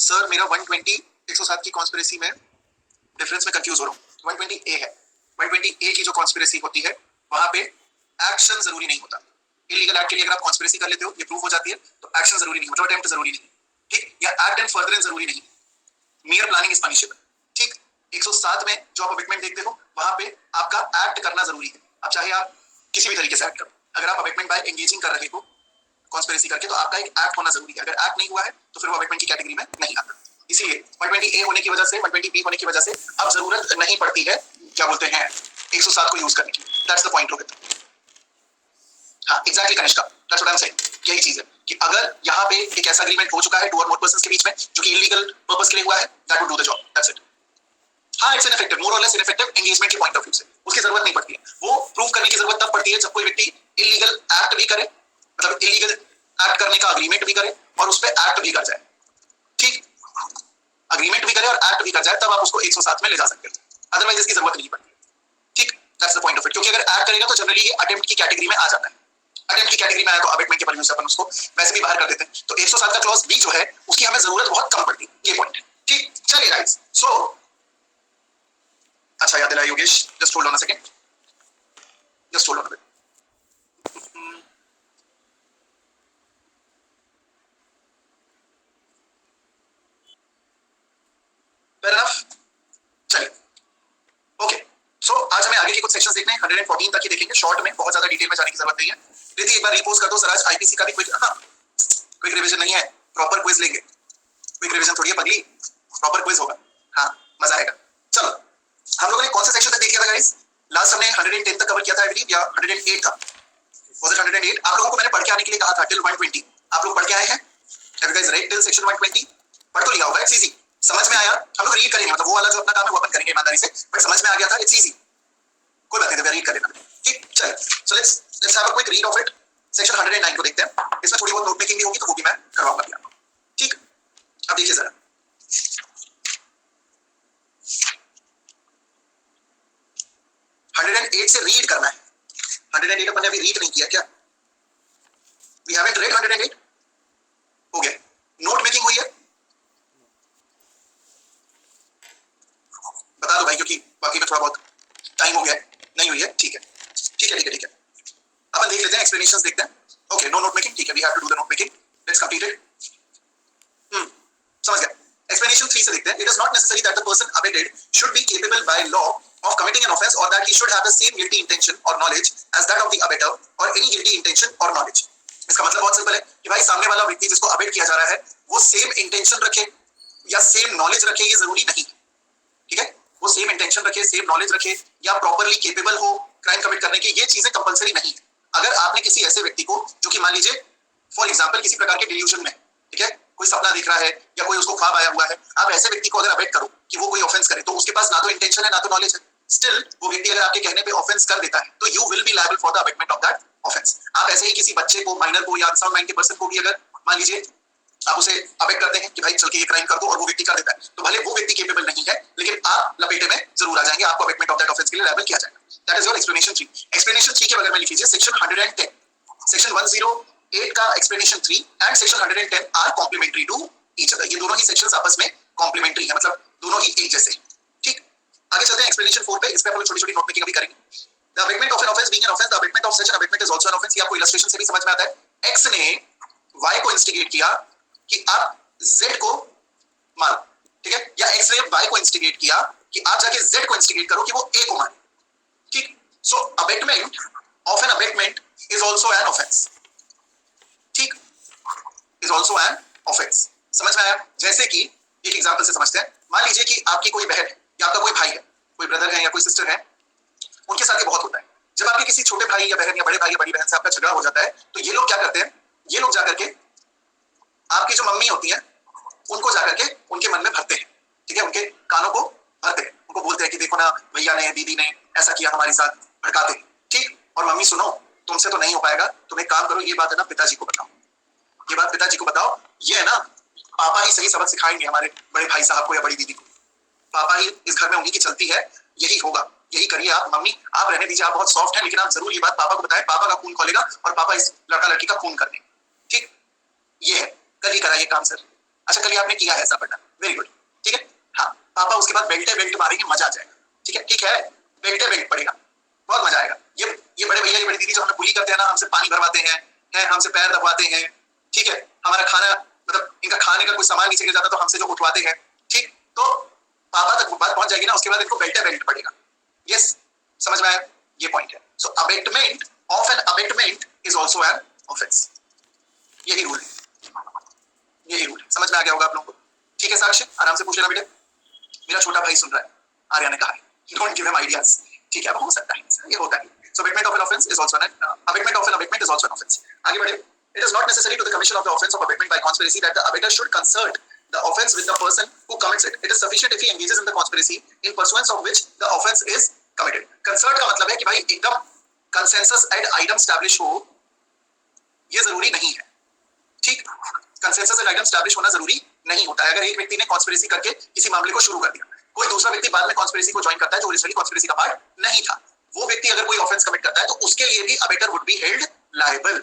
Sir मेरा 120 107 की conspiracy में डिफरेंस में कंफ्यूज हो रहा हूँ। 120 ए है, 120 ए की जो कॉन्स्पिरेसी होती है वहां पे एक्शन जरूरी नहीं होता। इलीगल एक्ट के लिए अगर आप कॉन्स्पिरेसी कर लेते हो, ये प्रूफ हो जाती है, तो एक्शन जरूरी नहीं, मतलब अटेम्प्ट जरूरी नहीं, ठीक, या एक्ट एंड फर्दरेंस जरूरी नहीं, मियर प्लानिंग इज पनिशेबल, ठीक। 107 में जो आप अबेटमेंट देखते हो वहां पे आपका एक्ट करना जरूरी है। अब चाहे आप किसी भी तरीके से एक्ट करो, अगर आप अबेटमेंट बाय एंगेजिंग कर रहे हो कॉन्स्पिरेसी करके, तो आपका एक एक्ट होना जरूरी है। अगर एक्ट नहीं हुआ है तो फिर वो अबेटमेंट की कैटेगरी में नहीं आता। इसीलिए 120 ए होने की वजह से, 120 बी होने की वजह से अब जरूरत नहीं पड़ती है क्या बोलते हैं 107 को यूज करने की। That's the point of it. हाँ exactly Kanishka, that's what I am saying. यही चीज है कि अगर यहाँ पे एक ऐसा एग्रीमेंट हो चुका है टू और मोर पर्संस के बीच में जो कि इलीगल पर्पस के लिए हुआ है, that would do the job, that's it. हाँ इट्स इनफेक्टिव, मोर और लेस इनफेक्टिव एंगेजमेंट के पॉइंट ऑफ व्यू से, उसकी जरूरत नहीं पड़ती है। वो प्रूव करने की जरूरत तब पड़ती है जब कोई व्यक्ति इलीगल एक्ट भी करे, मतलब इलीगल एक्ट करने का अग्रीमेंट भी करे और उस पर एक्ट भी कर जाए, ठीक, अग्रीमेंट भी करे और एक्ट भी कर जाए, तब आप उसको 107 में ले जा सकते हो, अदरवाइज इसकी जरूरत नहीं पड़ती, ठीक। That's the point of it. क्योंकि अगर एक्ट करेगा तो जनरली ये अटेम्प्ट की कैटेगरी में आ जाता है। अटेम्प्ट की कैटेगरी में आया तो अबेटमेंट के परव्यू से अपन उसको वैसे भी बाहर कर देते हैं। तो 107 का क्लॉज बी जो है उसकी हमें जरूरत बहुत कम पड़ती है, ये पॉइंट है, ठीक। चलिए गाइस, सो अच्छा याद दिलाया Yogesh, just hold on a second, just hold on a bit. Fair enough, चलिए ओके। सो आज हमें आगे के कुछ सेक्शंस देखने हैं, 114 तक ही देखेंगे, शॉर्ट में, बहुत ज्यादा डिटेल में जाने की जरूरत नहीं है। प्रीति एक बार रिपोज कर दो सर, आज आईपीसी का भी क्विक रिवीजन नहीं है, प्रॉपर क्विज लेंगे। क्विक रिवीजन थोड़ी है पगली, प्रॉपर क्विज होगा, हाँ मजा आएगा। चलो हम लोगों ने कौन से सेक्शन तक देख लिया था गाइस? लास्ट हमने 110 तक कवर किया था आई बिलीव, या 108 था, वाज इट 108? आप लोगों को मैंने पढ़ के आने के लिए कहा था टिल 120। आप लोग पढ़ के आए हैं? Have you guys red till section 120? पढ़ तो लिया होगा, इट्स इजी, समझ में आया। हम लोग रीड करेंगे, मतलब वो वाला जो अपना काम है वो अपन करेंगे ईमानदारी से, बट समझ में आ गया था, इट्स इजी, कोई बात नहीं, रीड कर लेना, ठीक। चलिए so let's have a quick read of it. Section 109 को देखते हैं, इसमें थोड़ी बहुत नोट मेकिंग भी होगी तो वो भी मैं करवाऊंगा भी आपको, ठीक। अब देखिए जरा, से रीड करना है। 108 अपन ने अभी रीड नहीं किया क्या? वी हैवंट रेड 108, हो गया। नोट मेकिंग हुई है? बता दो भाई, क्योंकि बाकी में थोड़ा बहुत टाइम हो गया है, नहीं हुई है, ठीक है ठीक है ठीक है ठीक है। अपन देख लेते हैं, एक्सप्लेनेशंस देखते हैं। ओके नो नोट मेकिंग, ठीक है, we have to do the note making, let's complete it. समझ गया। एक्सप्लेनेशन 3 से देखते हैं। It is not necessary that the person abetted should be capable by law of committing an offense or that he should have the same guilty intention or knowledge as that of the abetter or any guilty intention or knowledge। इसका मतलब बहुत simple है कि भाई सामने वाला व्यक्ति जिसको अबेट किया जा रहा है वो सेम इंटेंशन रखे या सेम नॉलेज रखे, ये जरूरी नहीं, ठीक है। वो सेम इंटेंशन रखे, सेम नॉलेज रखे या प्रॉपर्ली केपेबल हो क्राइम कमिट करने की, ये चीजें कंपलसरी नहीं है। अगर आपने किसी ऐसे व्यक्ति को जो कि मान लीजिए फॉर एग्जाम्पल किसी प्रकार के डिल्यूजन में, ठीक है, कोई सपना देख रहा है या कोई उसको ख्वाब आया हुआ है, आप ऐसे व्यक्ति को अगर अबेट करो कि वो कोई ऑफेंस करे, तो उसके पास ना तो इंटेंशन है ना तो नॉलेज है, स्टिल वो व्यक्ति अगर आपके कहने पे ऑफेंस कर देता है तो you will be liable for the abetment of that offence. आप ऐसे ही किसी बच्चे को, माइनर को या अनसाउंड माइंड के पर्सन को भी अगर मान लीजिए आप उसे अबेट करते हैं कि भाई चल के ये क्राइम कर दो और वो व्यक्ति कर देता है, तो भले वो व्यक्ति केपेबल नहीं है लेकिन आप लपेटे में जरूर आ जाएंगे, आपको अबेटमेंट ऑफ दैट ऑफेंस के लिए लायबल किया जाएगा। That is your explanation 3। Explanation 3 के बगैर में लिख लीजिए सेक्शन 110, सेक्शन 108 का explanation 3 and section 110 are complementary to each other. ये दोनों ही सेक्शंस आपस में कॉम्प्लीमेंट्री है, मतलब दोनों ही एक जैसे, ठीक। आगे चलते हैं एक्सप्लेनेशन 4 पे, इस पे हम लोग छोटी-छोटी नोट मेकिंग अभी करेंगे। The abetment of an offence being an offence, the abetment of such an abetment is also an offence. ये आपको इलस्ट्रेशन से भी समझ में आता है। एक्स ने वाई को इंस्टिगेट किया कि आप जेड को मारो, ठीक है, या एक्स ने वाई को इंस्टिगेट किया कि आप जाके जेड को इंस्टिगेट करो कि वो ए को मारे, ठीक। So abetment of an abetment is also an offence, ठीक, इज आल्सो एन ऑफेंस। समझ में आया? जैसे कि एक एग्जांपल से समझते हैं। मान लीजिए कि आपकी कोई बहन है या आपका कोई भाई है, कोई ब्रदर है या कोई सिस्टर है, उनके साथ ये बहुत होता है। जब आपके किसी छोटे भाई या बहन या बड़े भाई या बड़ी बहन से आपका झगड़ा हो जाता है, तो ये लोग क्या करते हैं, ये लोग जाकर के आपकी जो मम्मी होती है उनको जाकर के उनके मन में भरते हैं, ठीक है, उनके कानों को भरते हैं, उनको बोलते हैं कि देखो ना भैया ने, दीदी ने ऐसा किया हमारे साथ, भड़काते हैं, ठीक। और मम्मी सुनो, तुमसे तो नहीं हो पाएगा, तुम एक काम करो, ये बात है ना पिताजी को बताओ, ये बात पिताजी को बताओ, ये है ना पापा ही सही सबक सिखाएंगे हमारे बड़े भाई साहब को या बड़ी दीदी को, पापा ही इस घर में उन्हीं की चलती है, यही होगा, यही करिए आप। मम्मी आप रहने दीजिए, आप बहुत सॉफ्ट हैं, लेकिन आप जरूर ये बात पापा को बताएं, पापा का खून खोलेगा और पापा इस लड़का लड़की का खून कर देंगे, ठीक। ये है, कल ही कराइए काम सर, अच्छा कल आपने किया है ऐसा पढ़ना, वेरी गुड, ठीक है। हाँ पापा उसके बाद बेल्ट मारेंगे, मजा आ जाएगा, ठीक है बेल्ट पड़ेगा, बहुत मजा आएगा। ये बड़े भैया ये बड़ी दीदी जो हमें बुली करते हैं ना, हमसे पानी भरवाते हैं, हमसे पैर दबाते हैं, ठीक है, हमारा खाना मतलब इनका खाने का कोई सामान नीचे गिर जाता तो हमसे जो उठवाते हैं, ठीक, तो पापा तक बात पहुंच जाएगी ना, उसके बाद इनको बेल्ट पड़ेगा। यस समझ में आया, ये पॉइंट है। So abetment of an abetment is also an offence, यही रूल है, समझ में आ गया होगा आप लोगों को, ठीक है। साक्ष्य आराम से पूछ लेना बेटे, मेरा छोटा भाई सुन रहा है, आर्या ने कहा है, डोंट गिव हिम आइडियाज, ठीक है, अब हो सकता है ये होता है। So abetment of an offence is also abetment is also an offence. आगे बढ़े, it is not necessary to the commission of the offence of abetment by conspiracy that the abettor should concert the offense with the person who commits it. It is sufficient if he engages in the conspiracy in pursuance of which the offense is committed. Consert का मतलब है कि भाई एकदम consensus and item establish हो, ये जरूरी नहीं है, ठीक, consensus and item establish होना जरूरी नहीं होता है। अगर एक व्यक्ति ने conspiracy करके किसी मामले को शुरू कर दिया, कोई दूसरा व्यक्ति बाद में conspiracy को ज्वाइन करता है जो ओरिजिनली conspiracy का पार्ट नहीं था, वो व्यक्ति अगर कोई ऑफेंस कमिट करता है तो उसके लिए भी abettor would be held liable,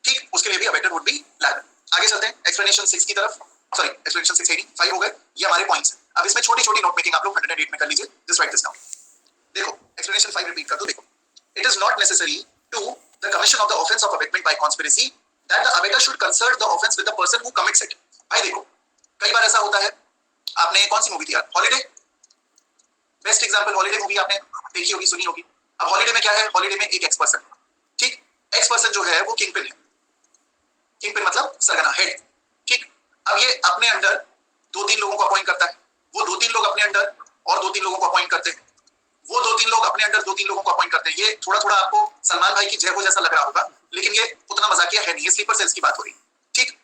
ठीक, उसके लिए भी अबेटर वुड बी लायबल। आगे चलते हैं एक्सप्लेनेशन 6 की तरफ, सॉरी एक्सप्लेनेशन 6 नहीं 5 हो गए, ये हमारे पॉइंट्स हैं। अब इसमें छोटी-छोटी नोट मेकिंग आप लोग 108 में कर लीजिए, जस्ट राइट दिस डाउन। देखो एक्सप्लेनेशन 5 रिपीट कर दो, देखो, it is not necessary to the commission of the offence of abetment by conspiracy that the abettor should concert the offence with the person who commits it. भाई देखो कई बार ऐसा होता है, आपने कौन सी मूवी थी यार, holiday, best example, holiday movie आपने देखी होगी, सुनी होगी। अब हॉलिडे में क्या है, हॉलिडे में एक एक्स पर्सन, ठीक, एक्स पर्सन जो है वो किंगपिन है, किंगपिन मतलब सरगना, हेड, ठीक। अब ये अपने अंडर 2-3 लोगों को अपॉइंट करता है, वो 2-3 लोग अपने अंडर और 2-3 लोगों को अपॉइंट करते हैं, वो 2-3 लोग अपने अंडर 2-3 लोगों को अपॉइंट करते हैं। ये थोड़ा आपको सलमान भाई की जय हो जैसा लग रहा होगा, लेकिन ये उतना मजाकिया है नहीं, ये स्लीपर सेल्स की बात हो रही है, ठीक,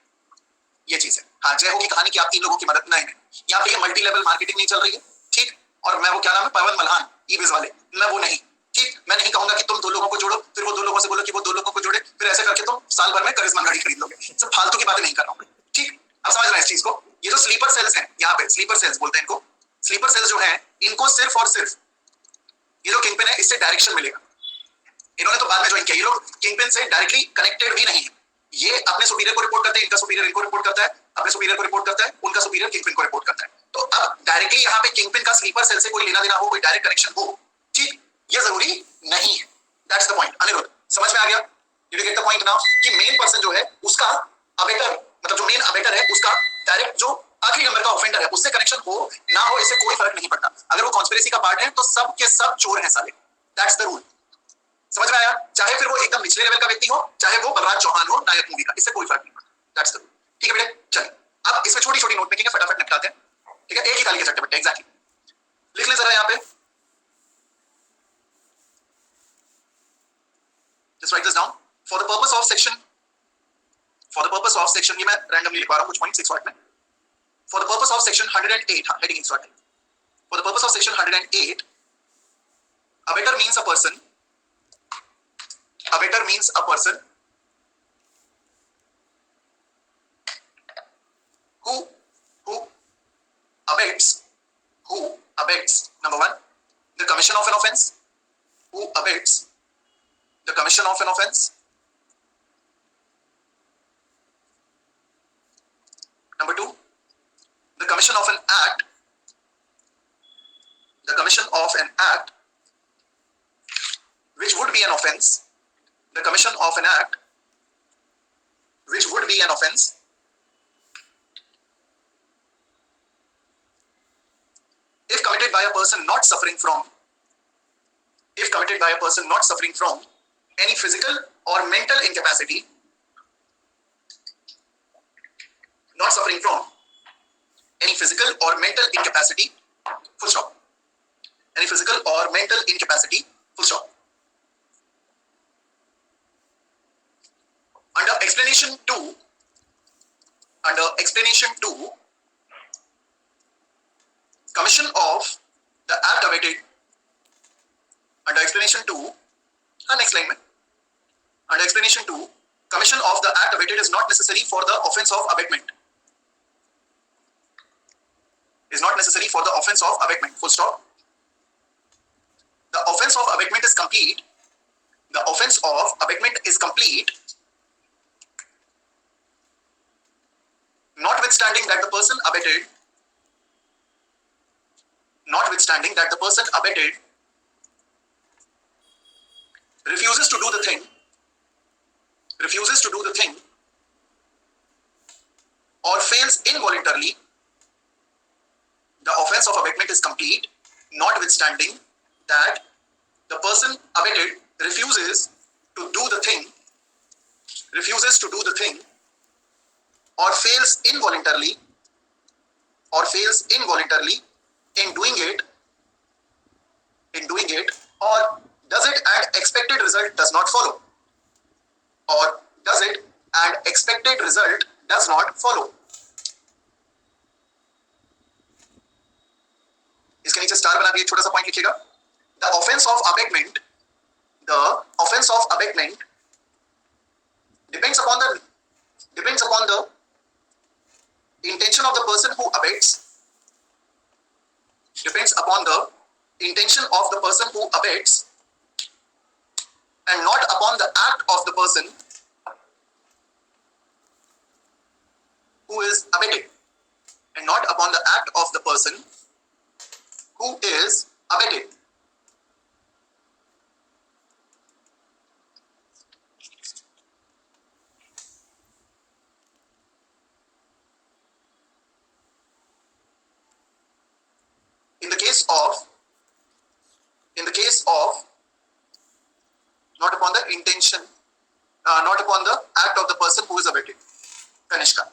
ये चीज है। हाँ जय हो की कहानी की आप 3 लोगों की मदद नहीं, यहाँ पे ये मल्टी लेवल मार्केटिंग नहीं चल रही है, ठीक, और मैं वो क्या नाम है पवन मल्हान ईबेस वाले, मैं वो नहीं, ठीक, मैं नहीं कहूंगा कि तुम 2 लोगों को जोड़ो, फिर वो 2 लोगों से बोलो कि वो 2 लोगों को जोड़े, फिर ऐसे करके तुम साल भर में करिश्मा गाड़ी खरीद लोगे, सब फालतू की बातें नहीं कर रहा हूँ, ठीक, आप समझ रहे हैं इस चीज को। ये जो स्लीपर सेल्स हैं, यहाँ पे स्लीपर सेल्स बोलते हैं इनको, स्लीपर सेल्स जो हैं इनको सिर्फ और सिर्फ ये जो किंगपिन है इससे डायरेक्शन मिलेगा, इन्होंने तो बाद में ज्वाइन किया, ये लोग किंगपिन से डायरेक्टली कनेक्टेड भी नहीं है, ये अपने सुपीरियर को रिपोर्ट करते हैं, इनका सुपीरियर इनको रिपोर्ट करता है, अपने सुपीरियर को रिपोर्ट करता है, उनका सुपीरियर किंगपिन को रिपोर्ट करता है। तो अब डायरेक्टली यहाँ पे किंगपिन का स्लीपर सेल से कोई लेना देना हो, कोई डायरेक्ट कनेक्शन हो, ठीक, ये जरूरी नहीं है, दैट्स द पॉइंट। अनिरुद्ध समझ में आ गया, you get the point now, कि मेन पर्सन जो है उसका अबेटर, मतलब जो मेन अबेटर है उसका डायरेक्ट जो आखिरी नंबर का ऑफेंडर है उससे कनेक्शन हो ना हो, इससे कोई फर्क नहीं पड़ता। अगर वो कॉन्स्पिरेसी का पार्ट है तो सब के सब चोर हैं साले, दैट्स द रूल। समझ में आया, चाहे फिर वो एकदम निचले लेवल का व्यक्ति हो, चाहे वो बलराज चौहान हो नायक मूवी का, इससे कोई फर्क नहीं पड़ता, दैट्स द रूल, ठीक है बेटे। चलिए अब इसमें छोटी-छोटी नोट मेकिंग है, फटाफट निपटाते हैं, ठीक है, एक ही ताली के झटपट, एग्जैक्टली लिख ले जरा यहाँ पे, just write this down for the purpose of section, ये मैं randomly लिखवा रहा हूं कुछ पॉइंट 6 वाट में, for the purpose of section 108, हाँ heading insert, for the purpose of section 108 abetter means a person who abets number 1 the commission of an offense, who abets the commission of an offense, number 2 the commission of an act which would be an offense, the commission of an act which would be an offense if committed by a person not suffering from any physical or mental incapacity, full stop, any physical or mental incapacity, full stop. Under explanation 2, commission of the act abetted, under explanation 2, next line mein, under explanation 2, commission of the act abetted is not necessary for the offense of abatement, full stop. The offense of abatement is complete notwithstanding that the person abetted refuses to do the thing or fails involuntarily, the offense of abatement is complete, notwithstanding that the person abetted refuses to do the thing or fails involuntarily in doing it, or does it and expected result does not follow, इसके नीचे star बना के एक छोटा सा point लिखिएगा. The offense of abatement depends upon the intention of the person who abates, and not upon the act of the person who is abated. In the case of not upon the intention, not upon the act of the person who is abated. Kanishka.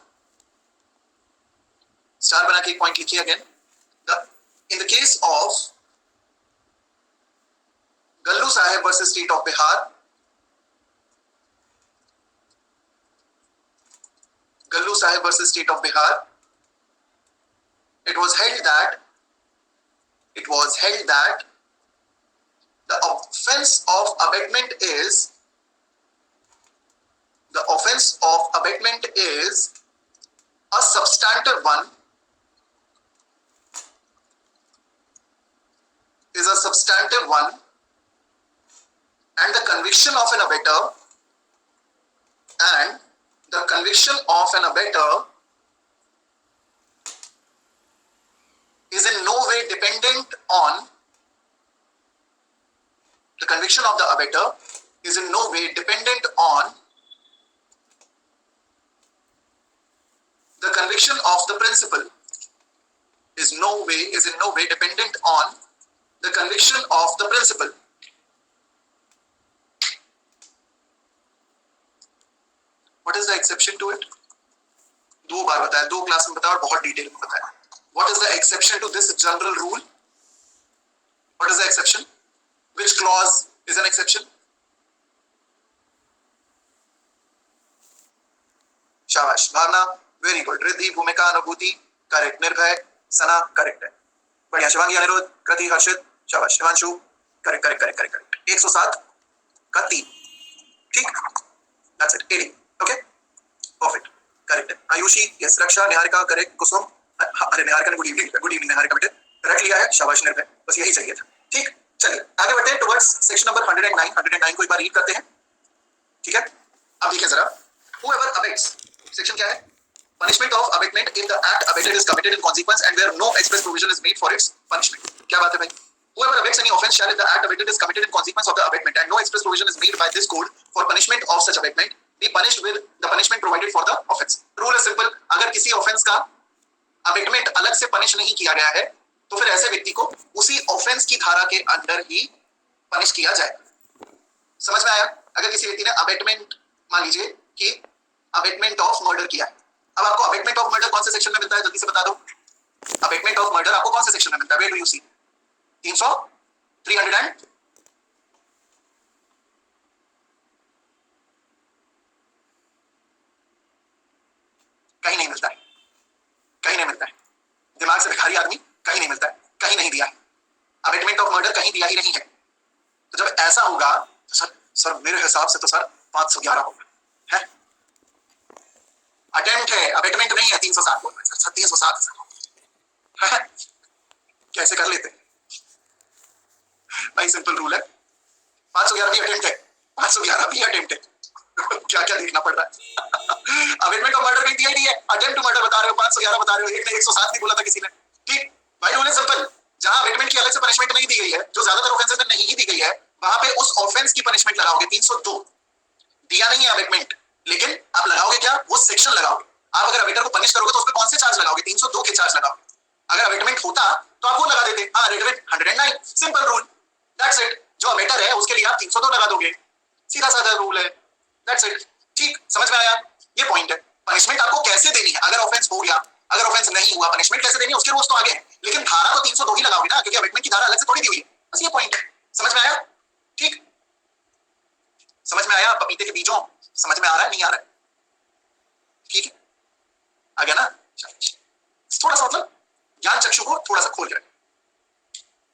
Star बना के एक point लिखिए again. In the case of Gallu Sahib versus State of Bihar, it was held that the offense of abatement is a substantive one, and the conviction of an abater is in no way dependent on the conviction of the abater is in no way dependent on the conviction of the principal. Is in no way dependent on the conviction of the principal. What is the exception to it? दो बार बताया, दो class में बताया और बहुत detail में बताया. What is the exception to this general rule? What is the exception? Which clause is an exception? शाबाश. भावना, very good. रिद्धि, भूमिका, अनुभूति, correct. निर्भय, सना, correct है. बढ़िया. शिवांगी, अनिरुद्ध, कृति, हर्षित, शाबाश. शिवांशु, correct. 107 का 3. ठीक? That's it. 80. Okay? Perfect. Correct. Ayushi, yes. Raksha, Niharika, correct. कुसुम, अरे निहारिका ने गुड इवनिंग निहारिका बेटे रख लिया है. शाबाश निर्भय. बस यही चाहिए था. ठीक. चलिए आगे बढ़ते हैं टुवर्ड्स सेक्शन नंबर 109 को एक बार रीड करते हैं. ठीक है. अब देखिए जरा. Whoever abates, सेक्शन क्या है? Punishment of abatement if the act abated is committed in consequence and where no express provision is made for its punishment. क्या बात है भाई? Whoever abates any offence shall, if the act abated is committed in consequence of the abatement and no express provision is made by this code for punishment of such abatement, be punished with the punishment provided for the offence. Rule is simple. अगर किसी offence का abatement अलग से punish नहीं किया गया है तो फिर ऐसे व्यक्ति को उसी ऑफेंस की धारा के अंदर ही पनिश किया जाए. समझ में आया? अगर किसी व्यक्ति ने अबेटमेंट, मान लीजिए कि अबेटमेंट ऑफ मर्डर किया है. अब आपको अबेटमेंट ऑफ मर्डर कौन से सेक्शन में मिलता है? जल्दी से बता दो. अबेटमेंट ऑफ मर्डर आपको कौन से सेक्शन में मिलता है? Where do you see? 300, 300 and कहीं नहीं मिलता है. दिमाग से भिखारी आदमी कहीं नहीं मिलता है. कहीं नहीं दिया है. अबेटमेंट ऑफ मर्डर कहीं दिया ही नहीं है. तो जब ऐसा होगा तो सर मेरे हिसाब से तो सर 511 होगा. है अटेम्प्ट है, अबेटमेंट नहीं है. 307 बोल रहे हैं सर. 307 कैसे कर लेते भाई? सिंपल रूल है. 511 भी अटेम्प्ट है, 511 भी अटेम्प्ट है. क्या क्या देखना पड़ रहा है। अबेटमेंट ऑफ मर्डर में दिया ही नहीं है, अटेम्प्ट टू मर्डर बता रहे हो, 511 बता रहे हो, एक ने 107 नहीं बोला था किसी ने। ठीक भाई, रूल है सिंपल, जहां अबेटमेंट की अलग से पनिशमेंट नहीं दी गई है, जो ज्यादातर ऑफेंसेस में नहीं ही दी गई है, वहां पे उस ऑफेंस की पनिशमेंट लगाओगे 302। दिया नहीं है अबेटमेंट, लेकिन आप लगाओगे क्या, वो सेक्शन लगाओगे। आप अगर अबेटर को पनिश करोगे तो उस पर कौन से चार्ज लगाओगे, 302 के चार्ज लगाओगे। अगर अबेटमेंट होता तो आप वो लगा देते, हाँ रेडमेंट 109, सिंपल रूल, दैट्स इट। जो अबेटर है उसके लिए आप 302 लगा दोगे, सीधा साधा रूल है, दैट्स इट। ठीक, समझ में आया, ये पॉइंट है। पनिशमेंट आपको कैसे देनी है, अगर ऑफेंस हो गया, अगर ऑफेंस नहीं हुआ, पनिशमेंट कैसे देनी है उसके रूल्स तो आगे हैं, लेकिन धारा तो 302 ही लगाओगे ना, क्योंकि अबेटमेंट की धारा अलग से थोड़ी दी हुई है। बस ये पॉइंट है, समझ में आया। ठीक, समझ में आया, पपीते के बीजों, समझ में आ रहा है, नहीं आ रहा है, ठीक है, आ गया ना। थोड़ा सा मतलब ज्ञान चक्षु को थोड़ा सा खोल के रखें।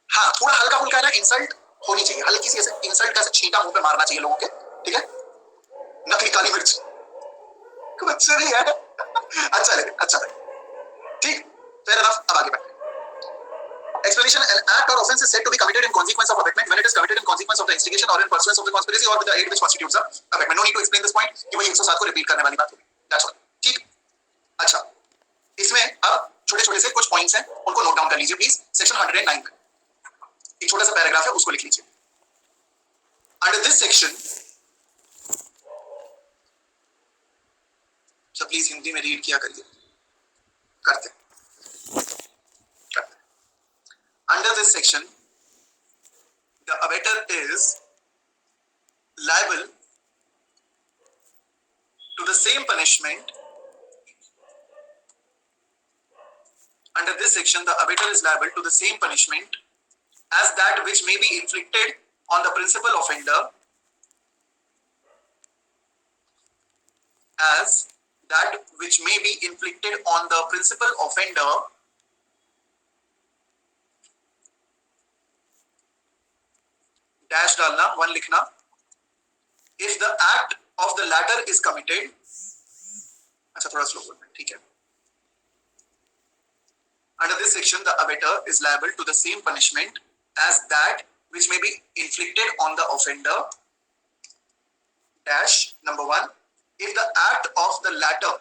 हाँ, थोड़ा हल्का फुल्का है ना, इंसल्ट होनी चाहिए, हल्की सी ऐसे इंसल्ट का छींटा मुंह पे मारना चाहिए लोगों के, ठीक है, नकली काली मिर्च कुछ अच्छा नहीं है। अच्छा लगे, अच्छा लगे, ठीक, fair enough। अब आगे बढ़ते हैं। Explanation: An act or offense is said to be committed in consequence of abatement when it is committed in consequence of the instigation or in pursuance of the conspiracy or with the aid which constitutes a abatement. No need to explain this point, कि वही 107 को repeat करने वाली बात होगी, that's all, ठीक। अच्छा, इसमें अब छोटे छोटे से कुछ पॉइंट्स हैं, उनको नोट डाउन कर लीजिए प्लीज। सेक्शन 109 में एक छोटा सा पैराग्राफ है, उसको लिख लीजिए। Under this section, please Hindi में रीड किया करिए, करते under this section the abettor is liable to the same punishment. Under this section, the abettor is liable to the same punishment as that which may be inflicted on the principal offender, as that which may be inflicted on the principal offender dash डालना, one लिखना, if the act of the latter is committed, अच्छा थोड़ा slow बोलना, ठीक है। Under this section, the abettor is liable to the same punishment as that which may be inflicted on the offender dash number 1, if the act of the latter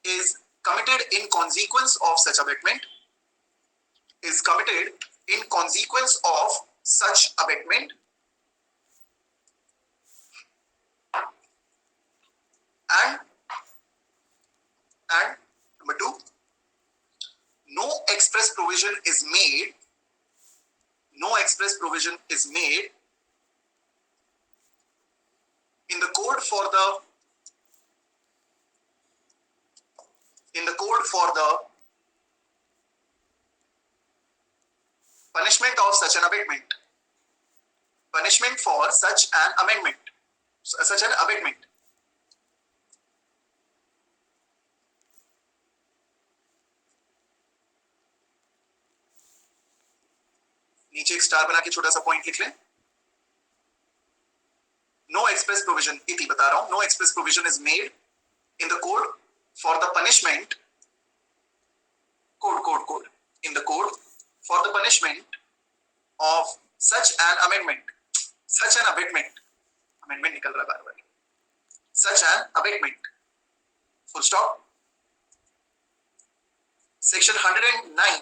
is committed in consequence of such abatement, and number 2, no express provision is made in the code for the punishment of such an abatement, नीचे एक star बना के छोटा सा point लिख लें। No express provision, इति बता रहा हूं, no express provision is made in the code for the punishment, code in the code for the punishment of such an amendment, amendment निकल रहा बार बार, such an amendment, full stop. Section 109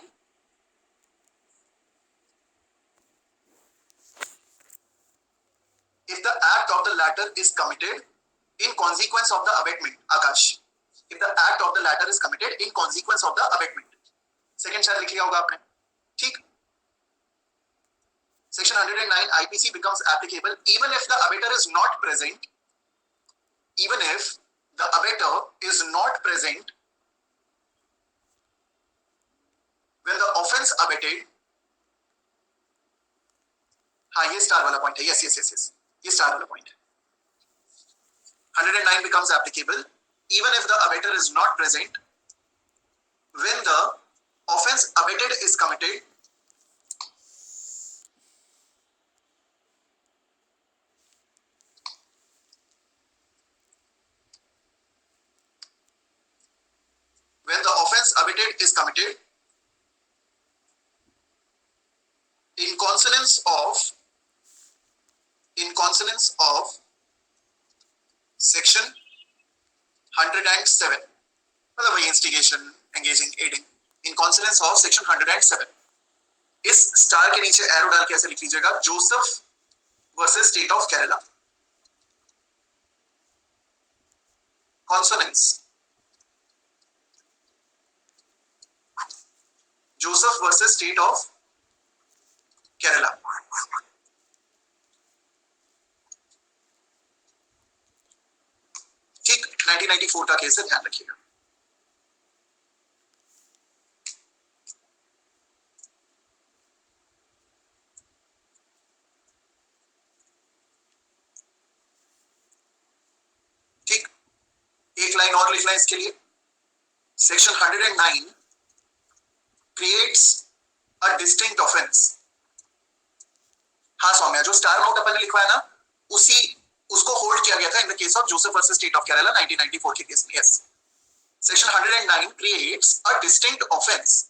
if the act of the latter is committed in consequence of the abatement, Akash, if the act of the latter is committed in consequence of the abatement, second शायद लिख लिया होगा आपने, ठीक। Section 109 IPC becomes applicable even if the abater is not present, when the offense abated, हाँ ये star वाला point है, यस, ये स्टार वाला पॉइंट है। 109 becomes applicable even if the abater is not present when the offense abated is committed in consonance of in consonance of section 107, मतलब वही instigation, engaging, aiding, in consonance of section 107. इस star के नीचे arrow डाल के ऐसे लिख लीजिएगा, Joseph versus state of Kerala. Consonants, Joseph versus state of Kerala. ठीक, 1994 का केस है, ध्यान रखिएगा. ठीक, एक लाइन और लिखना है इसके लिए. Section 109 creates a distinct offence. हाँ सौम्या, जो स्टार नोट अपन ने लिखवाया ना, उसको होल्ड किया गया था in the case of Joseph versus state of Kerala 1994 के केस में. Yes, section 109 creates a distinct offence.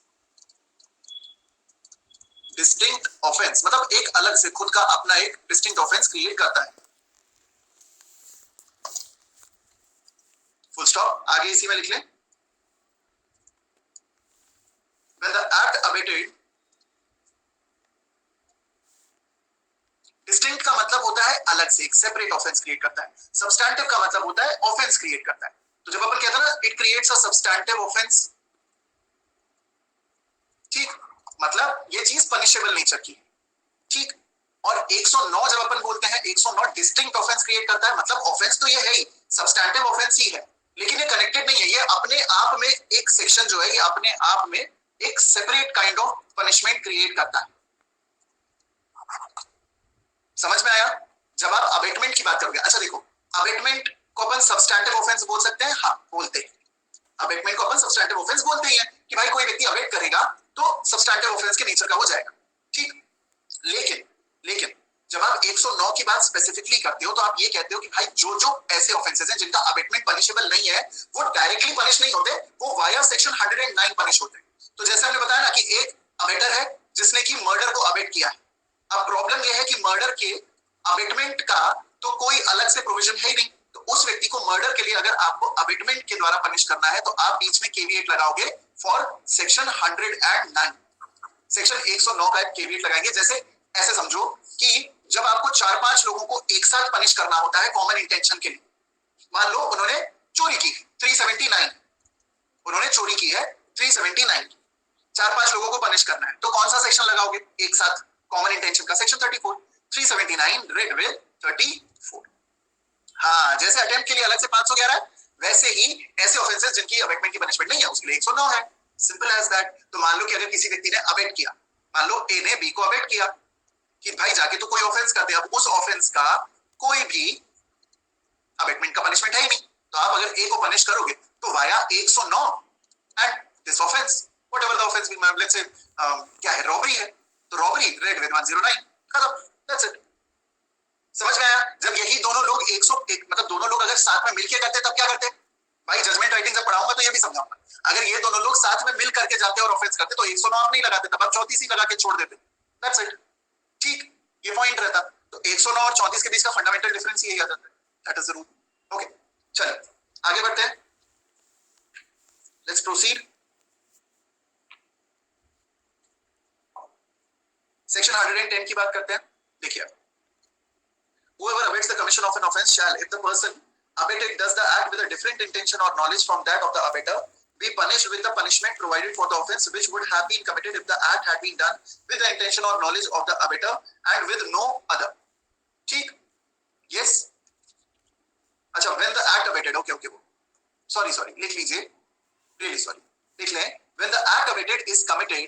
Distinct offence मतलब एक अलग से खुद का अपना एक डिस्टिंक्ट ऑफेंस क्रिएट करता है. Full stop. आगे इसी में लिख लें. When the act abated, distinct का मतलब होता है अलग से, एक सेपरेट ऑफेंस क्रिएट करता है. सब्सटैंटिव का मतलब होता है ऑफेंस क्रिएट करता है. तो जब अपन कहते हैं ना it creates a substantive offence, ठीक, मतलब ये चीज पनिशेबल नेचर की. ठीक, और 109 जब अपन बोलते हैं 109 डिस्टिंक्ट ऑफेंस क्रिएट करता है, मतलब ऑफेंस तो ये है ही, सब्सटैंटिव ऑफेंस ही है, लेकिन ये कनेक्टेड नहीं है. ये अपने आप में एक सेक्शन जो है, ये अपने आप में एक separate kind of punishment create करता है. समझ में आया? जब आप अबेटमेंट की बात करोगे, अच्छा देखो, अबेटमेंट को अपन सब्सटैंटिव ऑफेंस बोल सकते हैं. हाँ, बोलते हैं. अबेटमेंट को अपन सब्सटैंटिव ऑफेंस बोलते ही हैं कि भाई कोई व्यक्ति अबेट करेगा तो सब्सटैंटिव ऑफेंस के नेचर का हो जाएगा. ठीक, लेकिन जब आप 109 की बात स्पेसिफिकली करते हो तो आप ये कहते हो कि भाई जो ऐसे ऑफेंसेस हैं जिनका अबेटमेंट पनिशेबल नहीं है, वो डायरेक्टली पनिश नहीं होते, वो वाया सेक्शन 109 पनिश होते हैं. तो जैसे हमने बताया ना कि एक अबेटर है जिसने कि मर्डर को अबेट किया है. अब प्रॉब्लम यह है कि मर्डर के अबेटमेंट का तो कोई अलग से प्रोविजन है ही नहीं. तो उस व्यक्ति को मर्डर के लिए अगर आपको अबेटमेंट के द्वारा पनिश करना है तो आप बीच में केविएट लगाओगे फॉर सेक्शन 109. सेक्शन 109 का केविएट लगाएंगे. जैसे ऐसे समझो कि जब आपको 4-5 लोगों को एक साथ पनिश करना होता है कॉमन इंटेंशन के लिए, मान लो उन्होंने चोरी की 379, उन्होंने चोरी की है 379, 4-5 लोगों को पनिश करना है, तो कौन सा सेक्शन लगाओगे एक साथ कॉमन इंटेंशन का? सेक्शन 34. 379 read with 34. हाँ, जैसे अटेम्प्ट के लिए अलग से 511 है, वैसे ही ऐसे ऑफेंसेस जिनकी अबेटमेंट की पनिशमेंट नहीं है उसके लिए 109 है. Simple as that. तो मान लो कि अगर किसी व्यक्ति ने अबेट किया, मान लो ए ने बी को अबेट किया कि भाई जाके तो कोई ऑफेंस कर दे, अब उस ऑफेंस का कोई भी अबेटमेंट का पनिशमेंट है ही नहीं, तो आप अगर ए को पनिश करोगे तो via 109 and this offence whatever the offence be, let's say क्या है, रॉबरी है, तो रॉबरी रेड विद 109, खत्म, दैट्स इट. समझ में आया? जब यही दोनों लोग 101 मतलब दोनों लोग अगर साथ में मिलके करते तब क्या करते? भाई जजमेंट राइटिंग जब पढ़ाऊंगा तो ये भी समझाऊंगा. अगर ये दोनों लोग साथ में मिल करके जाते और ऑफेंस करते तो 109 आप नहीं लगाते, तब आप 34 ही लगा के छोड़ देते. That's it. ठीक, ये पॉइंट रहता. तो 109 और 34 के बीच का फंडामेंटल डिफरेंस यही आ जाता है. That is the rule. Okay, चलो आगे बढ़ते हैं. Let's proceed. सेक्शन 110 की बात करते हैं. देखिए, whoever abates the commission of an offence shall, if the person abated does the act with a different intention or knowledge from that of the abater, be punished with the punishment provided for the offence which would have been committed if the act had been done with the intention or knowledge of the abater and with no other. ठीक? Yes. अच्छा, when the act abated, okay, sorry, लिख लीजिए, really sorry, लिख लें. When the act abated is committed,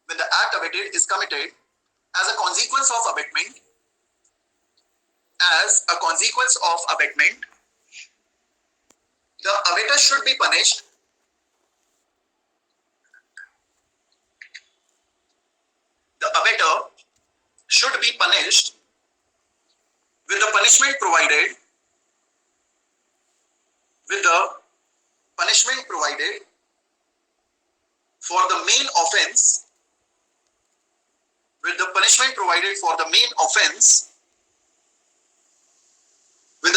when the act abated is committed as a consequence of abatement, as a consequence of abatement, the abater should be punished with the punishment provided for the main offence, with the punishment provided for the main offence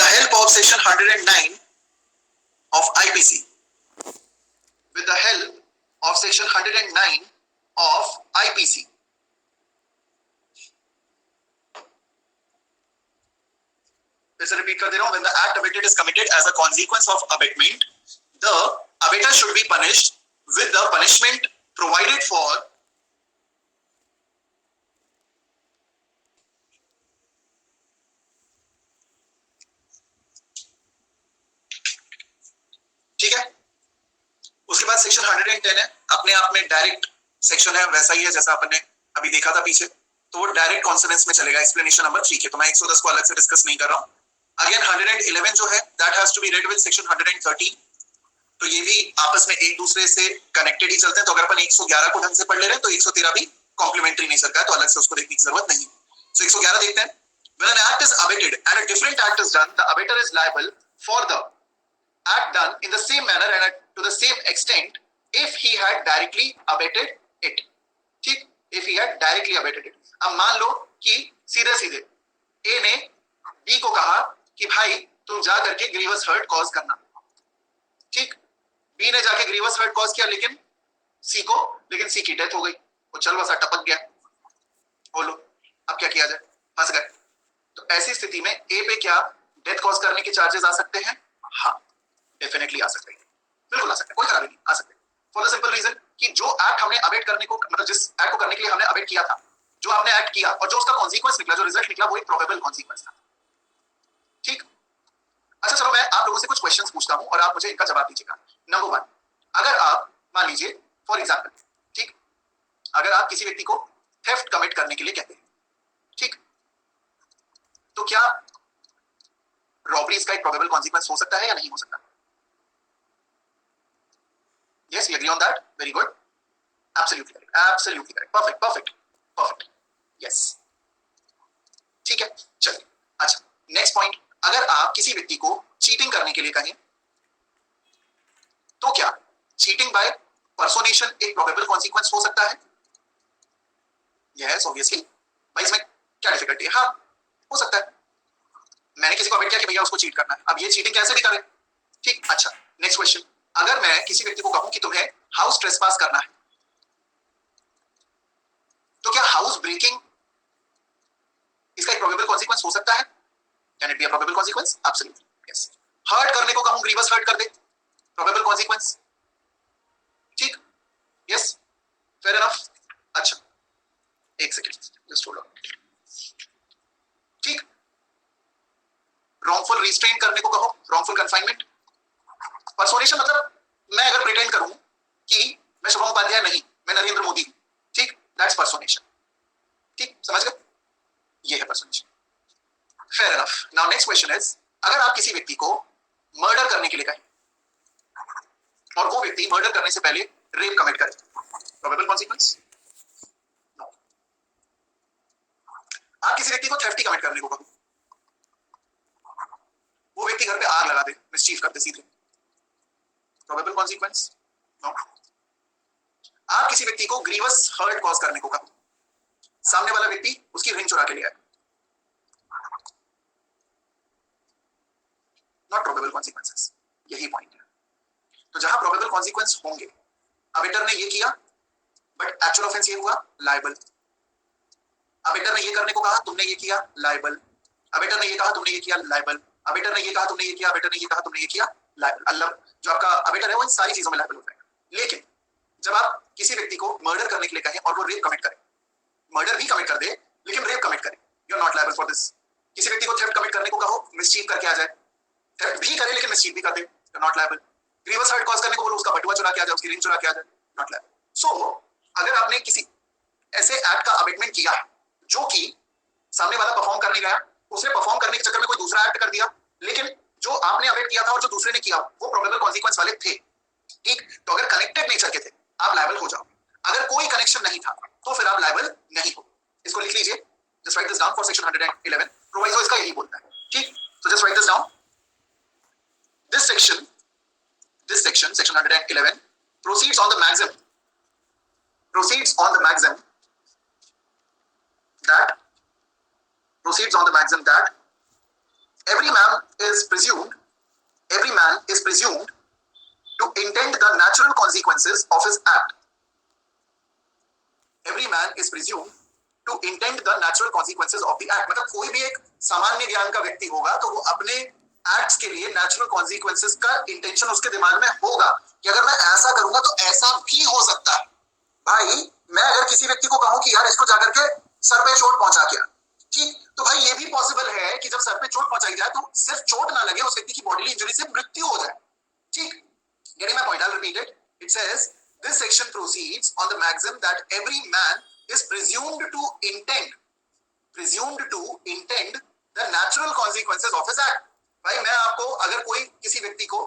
help of section 109 of IPC, with the help of section 109 of IPC, फिर से repeat कर दे रहा हूं, when the act abetted is committed as a consequence of abatement, the abater should be punished with the punishment provided for ठीक है। उसके बाद section 110 है, अपने आप में डायरेक्ट सेक्शन है, वैसा ही है जैसा अपन ने अभी देखा था पीछे, तो वो डायरेक्ट कॉन्सोनेंस में चलेगा एक्सप्लेनेशन नंबर 3 के, तो मैं 110 को अलग से डिस्कस नहीं कर रहा हूं। अगेन 111 जो है that has to be read with section 113, तो ये भी आपस में एक दूसरे से कनेक्टेड ही चलते हैं, तो अगर अपन 111 को ढंग से पढ़ ले रहे हैं तो 113 भी कॉम्प्लीमेंटरी नेचर का है, तो अलग से उसको देखने की जरूरत नहीं। सो 111 देखते हैं। When an act is abated and a different act is done, the abater is liable for the act done in the same manner and to the same extent if he had directly abated it. ठीक, if he had directly abated it. अब मान लो कि सीधे सीधे A ने B को कहा कि भाई तुम जा करके ग्रीवस हर्ट कॉज करना, ठीक, B ने जाके ग्रीवस हर्ट कॉज किया लेकिन C की डेथ हो गई, वो चल बसा टपक गया, बोलो अब क्या किया जाए, फंस गए। तो ऐसी स्थिति में ए पे क्या डेथ कॉज करने के चार्जेस आ सकते हैं? हाँ, डेफिनेटली आ सकते हैं, बिल्कुल आ सकते हैं, कोई खराबी नहीं, आ सकते हैं। फॉर द सिंपल रीजन कि जो एक्ट हमने अबेट करने को, मतलब जिस एक्ट को करने के लिए हमने अबेट किया था, जो आपने एक्ट किया और जो उसका कॉन्सिक्वेंस निकला, जो रिजल्ट निकला, वो एक प्रोबेबल कॉन्सिक्वेंस था। ठीक, अच्छा चलो मैं आप लोगों से कुछ क्वेश्चंस पूछता हूं और आप मुझे इनका जवाब दीजिएगा। नंबर 1, अगर आप मान लीजिए फॉर एग्जांपल, ठीक, अगर आप किसी व्यक्ति को थेफ्ट कमिट करने के लिए कहते हैं, ठीक, तो क्या रॉबरी इसका एक प्रोबेबल कॉन्सिक्वेंस हो सकता है या नहीं हो सकता? Yes, we agree on that, very good, absolutely correct, perfect, yes, ठीक है। चलिए, अच्छा नेक्स्ट पॉइंट, अगर आप किसी व्यक्ति को चीटिंग करने के लिए कहें तो क्या चीटिंग बाय पर्सोनेशन एक प्रोबेबल कॉन्सिक्वेंस हो सकता है? Yes, obviously. भाई इसमें क्या डिफिकल्टी है? हाँ, हो सकता है। मैंने किसी को अबेट किया कि भैया उसको चीट करना है, अब ये चीटिंग कैसे भी करे, ठीक। अच्छा नेक्स्ट क्वेश्चन, अगर मैं किसी व्यक्ति को कहूं कि तुम्हें हाउस ट्रेसपास करना है, तो क्या हाउस ब्रेकिंग इसका एक प्रोबेबल कॉन्सिक्वेंस हो सकता है? Can it be a probable consequence? Absolutely yes. Hurt करने को कहूं, ग्रीवस हर्ट कर दे, प्रोबेबल कॉन्सिक्वेंस, ठीक, यस, फेयर इनफ। अच्छा एक सेकंड, जस्ट होल्ड ऑन, ठीक। रॉन्गफुल रिस्ट्रेन करने को कहो, रॉन्गफुल कन्फाइनमेंट, पर्सोनेशन मतलब मैं अगर प्रिटेंड करूं कि मैं शुभम उपाध्याय नहीं, मैं नरेंद्र मोदी हूं, ठीक, दैट्स पर्सोनेशन, ठीक, समझ गए? ये है personation, fair enough. Now next question is, अगर आप किसी व्यक्ति को मर्डर करने के लिए कहें और वो व्यक्ति मर्डर करने से पहले रेप कमिट करे, प्रोबेबल कॉन्सिक्वेंस? नो। आप किसी व्यक्ति को थेफ्ट कमिट करने को कहो, वो व्यक्ति घर पे आग लगा दे, मिसचीफ करते सीधे, प्रोबेबल कॉन्सिक्वेंस? नो। आप किसी व्यक्ति को ग्रीवस हर्ट कॉज करने को कहो, सामने वाला व्यक्ति उसकी रिंग चुरा के ले आए, नॉट प्रोबेबल कॉन्सिक्वेंसेस, यही पॉइंट है। तो जहां प्रोबेबल कॉन्सिक्वेंस होंगे, अबेटर ने ये किया बट एक्चुअल ऑफेंस ये हुआ, लायबल। अबेटर ने ये करने को कहा, तुमने ये किया, लायबल। अबेटर ने ये कहा, तुमने ये किया, लायबल। अबेटर ने ये कहा, तुमने ये किया, अबेटर ने ये कहा, तुमने ये किया, लायबल। अल्लाह जो आपका अबेटर है वो इन सारी चीजों में लायबल हो जाएगा। लेकिन जब आप किसी व्यक्ति को मर्डर करने के लिए कहें और वो रेप कमिट करे, मर्डर भी कमिट कर दे लेकिन रेप कमिट करे, you are not liable for this. किसी व्यक्ति को थेफ्ट कमिट करने को कहो, मिसचीफ करके आ जाए, थेफ्ट भी करे लेकिन मिसचीफ भी कर दे, you are not liable. Grievous hurt cause करने को बोलो, उसका बटुआ चुरा के आ जाए, उसकी रिंग चुरा के आ जाए, नॉट लायबल। सो अगर आपने किसी ऐसे एक्ट का अबेटमेंट किया जो कि सामने वाला परफॉर्म करने गया, उसने परफॉर्म करने के चक्कर में कोई दूसरा एक्ट कर दिया, लेकिन जो आपने अबेट किया था और जो दूसरे ने किया वो प्रोबेबल कॉन्सिक्वेंस वाले थे, ठीक, तो अगर कनेक्टेड नेचर के थे आप लायबल हो जाओ। अगर कोई कनेक्शन नहीं था तो फिर आप लायबल नहीं हो। इसको लिख लीजिए, just write this down for section 111, proviso इसका यही बोलता है, ठीक। So just write this down, this section section 111 proceeds on the maxim that every man is presumed to intend the natural consequences of his act. Every man is presumed to intend the natural consequences of the act. मतलब कोई भी एक सामान्य ज्ञान का व्यक्ति होगा तो वो अपने एक्ट्स के लिए नेचुरल कॉन्सिक्वेंसेस का इंटेंशन उसके दिमाग में होगा कि अगर मैं ऐसा करूंगा तो ऐसा भी हो सकता है। भाई मैं अगर किसी व्यक्ति को कहूं कि यार इसको जाकर के सर पे चोट पहुंचा के, ठीक, तो भाई ये भी पॉसिबल है कि जब सर पे चोट पहुंचाई जाए तो सिर्फ चोट ना लगे, उस व्यक्ति की बॉडीली इंजरी से मृत्यु हो जाए। ठीक, getting my point, I'll repeat it. It says this section proceeds on the maxim that every man is presumed to intend the natural consequences of his act. भाई मैं आपको अगर कोई किसी व्यक्ति को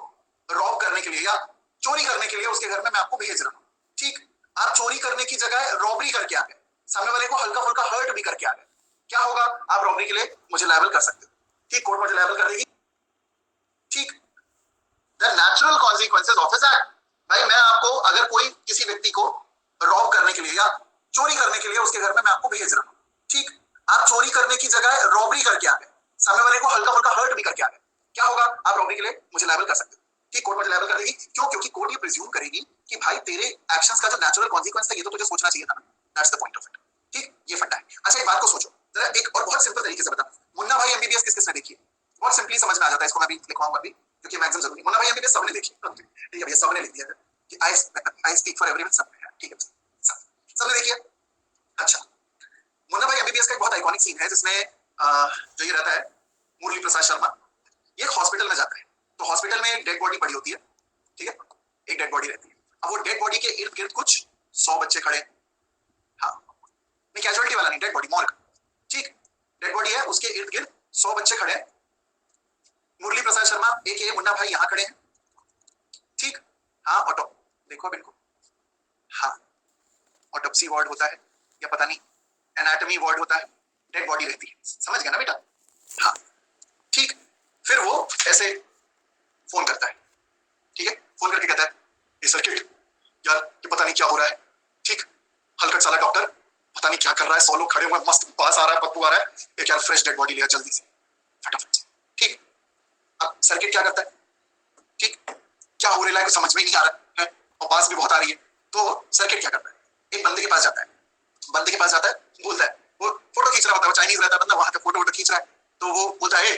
रॉब करने के लिए या चोरी करने के लिए उसके घर में मैं आपको भेज रहा हूं, ठीक, आप चोरी करने की जगह रॉबरी करके आ गए, सामने वाले को हल्का फुल्का हर्ट भी करके आ गए, क्या होगा? आप रॉबरी के लिए मुझे लायबल कर सकते हो, ठीक, कोर्ट मुझे लायबल कर देगी, ठीक, the natural consequences of his act. भाई मैं आपको अगर कोई किसी व्यक्ति को रॉब करने के लिए या चोरी करने के लिए उसके घर में मैं आपको भेज रहा हूं, ठीक, आप चोरी करने की जगह रॉबरी करके आ गए, सामने वाले को हल्का फुल्का हर्ट भी करके आ गए, क्या होगा? आप रॉबरी के लिए मुझे लायबल कर सकते हो, ठीक, कोर्ट मुझे लायबल कर देगी, क्यों? क्योंकि कोर्ट ये प्रिज्यूम करेगी कि भाई तेरे एक्शंस का जो नेचुरल कॉन्सिक्वेंस था ये तो तुझे सोचना चाहिए था ना। That's the point of it, ठीक, ये फंडा है। अच्छा एक बात को सोचो जरा, एक और बहुत सिंपल तरीके से बता, मुन्ना भाई एमबीबीएस किस किसने देखी है? बहुत सिंपली समझ में आ जाता है, इसको मैं भी लिखवाऊंगा अभी क्योंकि मैक्सिमम जरूरी। मुन्ना भाई एमबीबीएस सबने देखी, ठीक है भैया, सबने लिख दिया कि आई स्पीक फॉर एवरीवन, सबने, ठीक है, सबने देखी है। अच्छा, मुन्ना भाई एमबीबीएस का एक बहुत आइकॉनिक सीन है जिसमें जो ये रहता है मुरली प्रसाद शर्मा, ये एक हॉस्पिटल में जाता है, तो हॉस्पिटल में एक डेड बॉडी पड़ी होती है, ठीक है, एक डेड बॉडी रहती है। अब वो डेड बॉडी के इर्द गिर्द कुछ 100 बच्चे खड़े हैं, हाँ, नहीं कैजुअलिटी वाला नहीं, डेड बॉडी, मॉर्ग, ठीक, डेड बॉडी है, उसके इर्द गिर्द 100 बच्चे खड़े हैं, मुरली प्रसाद शर्मा एक ये मुन्ना भाई यहाँ खड़े हैं, ठीक, हाँ, ऑटो देखो अब इनको, हाँ, ऑटोप्सी वार्ड होता है या पता नहीं एनाटॉमी वार्ड होता है, डेड बॉडी रहती है, समझ गया ना बेटा, हाँ, ठीक, फिर वो ऐसे फोन करता है, ठीक है, फोन करके कहता है ये सर्किट यार ये पता नहीं क्या हो रहा है, ठीक, हलकट साला डॉक्टर पता नहीं क्या कर रहा है, 100 लोग खड़े हुए, मस्त बास आ रहा है, बदबू आ रहा है, एक यार फ्रेश डेड बॉडी लिया जल्दी से फटाफट से, ठीक। अब सर्किट क्या करता है, ठीक, क्या हो रहा है कुछ समझ में नहीं आ रहा है और बास भी बहुत आ रही है, तो सर्किट क्या करता है, एक बंदे के पास जाता है, बंदे के पास जाता है, बोलता है, वो फोटो खींच रहा होता है, वो चाइनीज रहता है बंदा, वहां पे फोटो खींच रहा है, तो वो बोलता है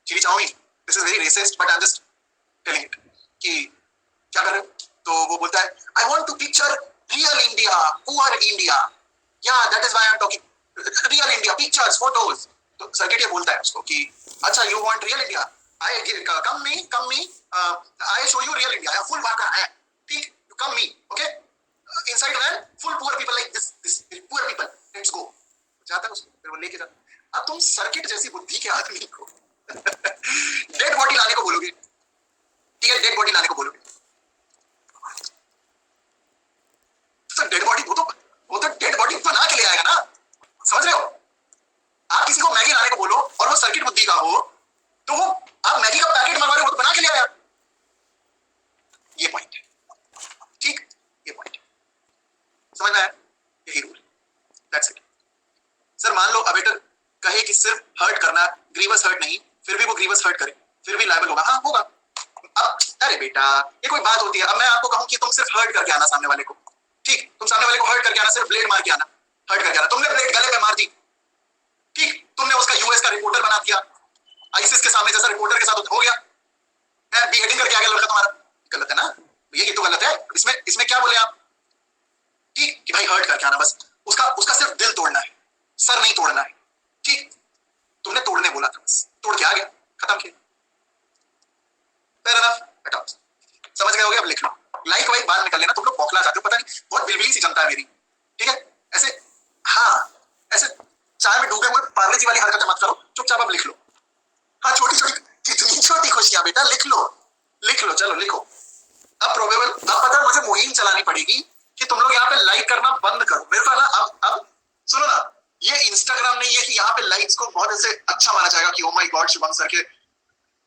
chilli chowmein, this is very racist but I am just telling it, कि क्या कर रहे हो? तो वो बोलता है I want to picture real India, poor India, या that is why I am talking real India, pictures, photos. तो सर्किट ये बोलता है उसको कि अच्छा you want real India, I come me I show you real India, full वाका है, ठीक, you come me, okay, inside van full poor people like this poor people, let's go, जाता है उसको, फिर वो लेके जाता। अब तुम सर्किट जैसी बुद्धि के आदमी को डेड बॉडी लाने को बोलोगे, ठीक है, डेड बॉडी लाने को बोलोगे, तो डेड बॉडी वो तो डेड बॉडी बना के ले आएगा ना, समझ रहे हो? आप किसी को मैगी लाने को बोलो और वो सर्किट बुद्धि का हो, तो वो आप मैगी का पैकेट मंगवा रहे हो, वो तो बना के ले आया, ये पॉइंट है, ठीक, ये पॉइंट है, समझ में आया? यही रूल, दैट्स इट। सर मान लो अबेटर कहे कि सिर्फ हर्ट करना, ग्रीवस हर्ट नहीं, फिर भी वो ग्रीवस हर्ट करे, फिर भी लायबल होगा, हाँ होगा। अब अरे बेटा ये कोई बात होती है, अब मैं आपको कहूं कि तुम सिर्फ हर्ट करके आना सामने वाले को, ठीक, तुम सामने वाले को हर्ट करके आना, सिर्फ ब्लेड मार के आना, हर्ट करके आना, तुमने ब्लेड गले पे मार दी, ठीक, तुमने उसका यूएस का रिपोर्टर बना दिया, आईसीस के सामने जैसा रिपोर्टर के साथ हो गया, बीहेडिंग करके आ गया लड़का तुम्हारा, गलत है ना, ये तो गलत है, इसमें क्या बोले आप, ठीक, कि भाई हर्ट करके आना, बस उसका सिर्फ दिल तोड़ना है, सर नहीं तोड़ना है, ठीक, तुमने तोड़ने बोला था, बस तोड़ के आ गया, खत्म किया, फेयर एनफ, हटाओ, समझ गए होगे? अब लिख लो, लाइक वाइक बाहर निकल लेना, तुम लोग बौखला जाते हो, पता नहीं बहुत बिलबिली सी जनता है मेरी, ठीक है, ऐसे, हाँ, ऐसे चाय में डूबे हुए पार्ले जी वाली हरकतें मत करो, चुपचाप अब लिख लो, हाँ, छोटी छोटी कितनी छोटी खुशियां बेटा, लिख लो, चलो लिखो। अब प्रोबेबल, अब पता मुझे मुहिम चलानी पड़ेगी कि तुम लोग यहाँ पे लाइक करना बंद करो, मेरे को ना, अब सुनो ना, ये इंस्टाग्राम नहीं है कि यहाँ पे लाइक्स को बहुत ऐसे अच्छा माना जाएगा कि oh my God Shubham sir के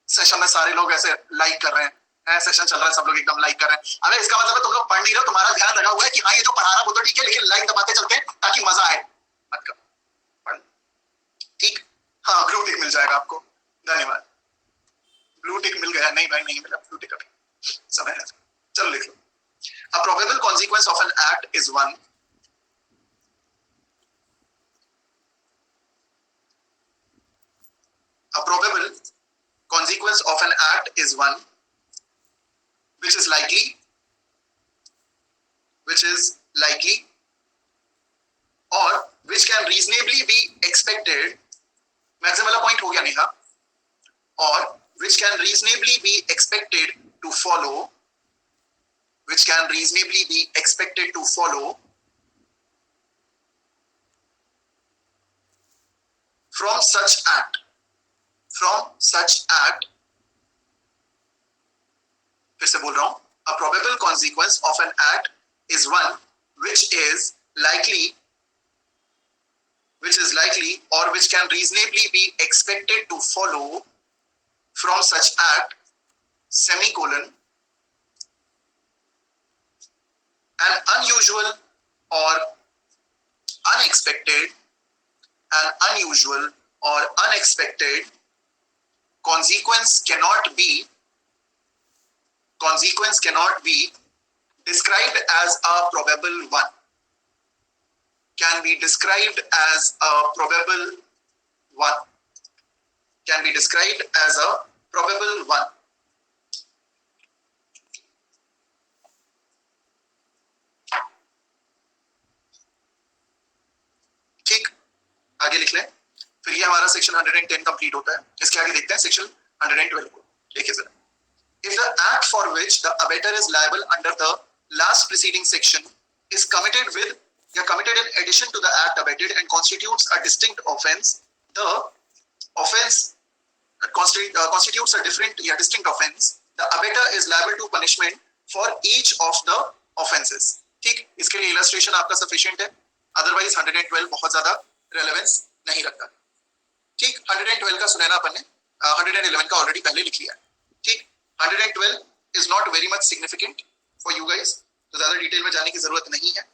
सेशन में सारे लोग ऐसे लाइक कर रहे हैं, सेशन चल रहा है सब लोग एकदम लाइक कर रहे हैं, अबे इसका मतलब है तुम लोग पढ़ नहीं रहे हो, तुम्हारा ध्यान लगा हुआ है कि हाँ ये जो पढ़ा रहा वो तो ठीक है, लेकिन लाइक दबाते चलते हैं ताकि मजा आए, मत करो, ठीक, हाँ ग्रुप मिल जाएगा आपको, धन्यवाद। नहीं भाई नहीं मिला ब्लू टिक, समय है, चलो लिख लो। A probable consequence of an act is one A probable consequence of an act is one which is likely or which can reasonably be expected, maximum वाला पॉइंट हो गया नेहा, और which can reasonably be expected to follow from such act फिर से बोल रहा हूं, a probable consequence of an act is one which is likely or which can reasonably be expected to follow from such act, semicolon, an unusual or unexpected consequence cannot be described as a probable one. Can be described as a probable one. ठीक, आगे लिख लें। फिर ये हमारा section 110 complete होता है। इसके आगे देखते हैं सेक्शन 112 को। देखिए जरा, if the act for which the abettor is liable under the last preceding section is committed in addition to the act abetted and constitutes a distinct offense, the offense constitutes a distinct offense, the abettor is liable to punishment for each of the offenses. ठीक, इसके लिए illustration आपका sufficient है, otherwise 112 बहुत ज्यादा relevance नहीं रखता। ठीक, 112 का सुनैना अपन ने 111 का ऑलरेडी पहले लिख लिया। ठीक, 112 is not very much significant for you guys, तो ज्यादा डिटेल में जाने की जरूरत नहीं है।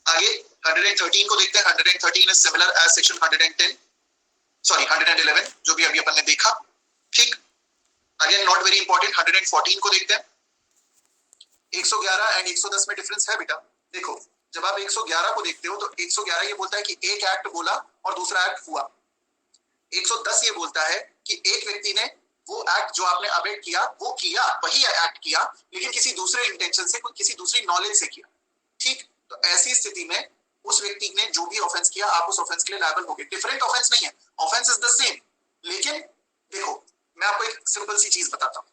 आगे 113 को देखते हैं। 113 is similar as section 111 जो भी अभी अपन ने देखा। ठीक, अगेन नॉट वेरी इंपॉर्टेंट। 114 को देखते हैं। 111 एंड 110 में डिफरेंस है बेटा। देखो, जब आप 111 को देखते हो तो 111 ये बोलता है कि एक एक्ट बोला और दूसरा एक्ट हुआ। 110 ये बोलता है कि एक व्यक्ति ने वो एक्ट जो आपने अबेट किया वो किया, वही एक्ट किया, लेकिन किसी दूसरे इंटेंशन से, किसी दूसरी नॉलेज से किया। ठीक, तो ऐसी स्थिति में उस व्यक्ति ने जो भी ऑफेंस किया, आप उस ऑफेंस के लिए लायबल होगे। डिफरेंट ऑफेंस नहीं है, ऑफेंस इज द सेम। लेकिन देखो, मैं आपको एक सिंपल सी चीज बताता हूँ।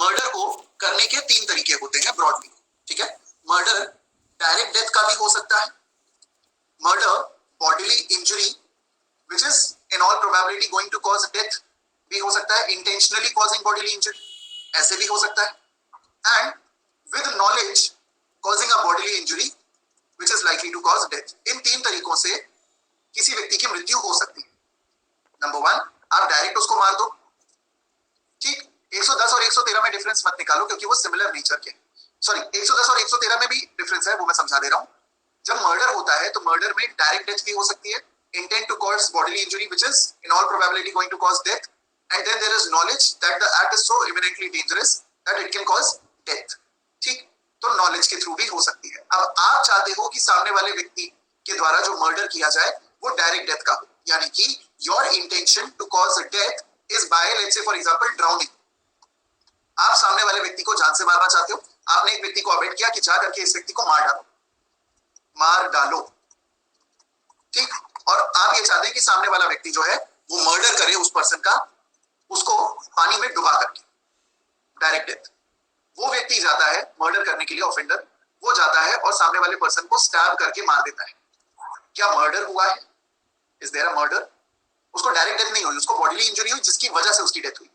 मर्डर को करने के 3 तरीके होते हैं ब्रॉडली। ठीक है, मर्डर डायरेक्ट डेथ का भी हो सकता है, murder bodily injury which is in all probability going to cause death भी हो सकता है, इंटेंशनली कॉजिंग बॉडीली इंजरी ऐसे भी हो सकता है, and with knowledge causing a bodily injury which is likely to cause death. इन 3 तरीकों से किसी व्यक्ति की मृत्यु हो सकती है। नंबर 1, आप डायरेक्ट उसको मार दो। ठीक, 110 और 113 में डिफरेंस मत निकालो क्योंकि वो सिमिलर नेचर के। सॉरी, 110 और 113 में भी डिफरेंस है, वो मैं समझा दे रहा हूं। जब मर्डर होता है तो मर्डर में डायरेक्ट डेथ भी हो सकती है, intent to cause bodily injury which is in all probability going to cause death, and then there is knowledge that the act is so imminently dangerous that it can cause death. ठीक, तो knowledge के through भी हो सकती है। अब आप चाहते हो कि सामने वाले व्यक्ति के द्वारा जो मर्डर किया जाए वो डायरेक्ट डेथ का हो, यानी कि your intention to cause death is by, let's say for example, drowning. आप सामने वाले व्यक्ति को जान से मारना चाहते हो, आपने एक व्यक्ति को अबेट किया कि जा करके इस व्यक्ति को मार डालो। ठीक, और आप ये चाहते हैं कि सामने वाला व्यक्ति जो है वो मर्डर करे उस पर्सन का, उसको पानी में डुबा करके, डायरेक्ट डेथ। वो व्यक्ति जाता है मर्डर करने के लिए, ऑफेंडर वो जाता है और सामने वाले पर्सन को स्टैब करके मार देता है। क्या मर्डर हुआ है? Is there a murder? उसको डायरेक्ट डेथ नहीं हुई, उसको बॉडीली इंजरी हुई जिसकी वजह से उसकी डेथ हुई।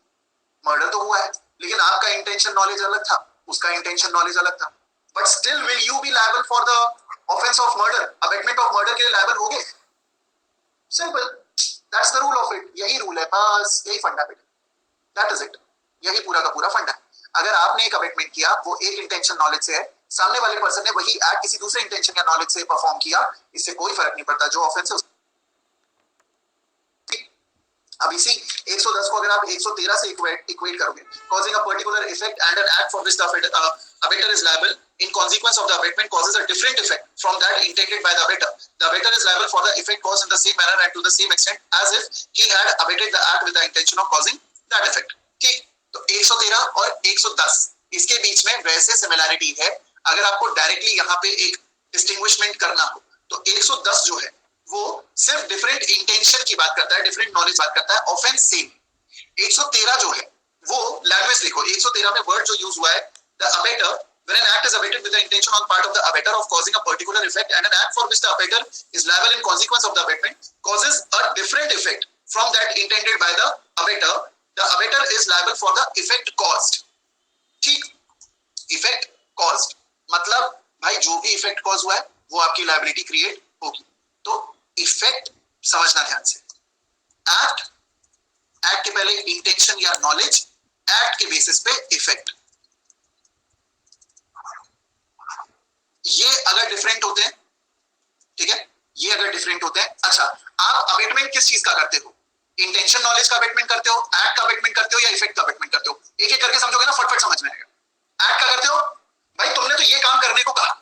मर्डर तो हुआ है, लेकिन आपका इंटेंशन नॉलेज अलग था, उसका इंटेंशन नॉलेज अलग था, but still will you be liable for the offence of murder? Abetment of murder के लिए लायबल होगे? Simple, that's the rule of it. यही रूल है, बस यही फंडा है, दैट इज इट। यही पूरा का पूरा फंडा है। अगर आपने एक अबेटमेंट किया, वो एक इंटेंशन नॉलेज से है, सामने वाले पर्सन ने वही एक्ट किसी दूसरे इंटेंशन या नॉलेज से परफॉर्म किया, इससे कोई फर्क नहीं पड़ता, जो ऑफेंस है। अब इसी 110 को अगर आप 113 से इक्वेट करोगे, causing a particular effect and an act for which the abettor is liable in consequence of the abatement causes a different effect from that intended by the abettor. The abettor is liable for the effect caused in the same manner and to the same extent as if he had abetted the act with the intention of causing that effect. ठीक, तो 113 और 110 इसके बीच में वैसे similarity है। अगर आपको directly यहाँ पे एक डिस्टिंग्विशमेंट करना हो तो 110 जो है वो सिर्फ डिफरेंट इंटेंशन की बात करता है, डिफरेंट नॉलेज बात करता है, ऑफेंस सेम। 113 जो है वो लैंग्वेज देखो, 113 में वर्ड जो यूज हुआ है the abettor, when an act is abated with the intention on part of the abater of causing a particular effect and an act for which the abater is liable in consequence of the abatement causes a different effect from that intended by the abater is liable for the effect caused. ठीक, effect caused मतलब भाई जो भी effect cause हुआ है वो आपकी liability create होगी। तो इफेक्ट समझना ध्यान से, एक्ट के पहले इंटेंशन या नॉलेज, एक्ट के बेसिस पे इफेक्ट। ये अगर डिफरेंट होते हैं, ठीक है, ये अगर डिफरेंट होते हैं। अच्छा, आप अबेटमेंट किस चीज का करते हो? इंटेंशन नॉलेज का अबेटमेंट करते हो, एक्ट का अबेटमेंट करते हो या इफेक्ट का अबेटमेंट करते हो? एक एक करके समझोगे ना फटफट समझ में आएगा। एक्ट का करते हो, भाई तुमने तो ये काम करने को कहा,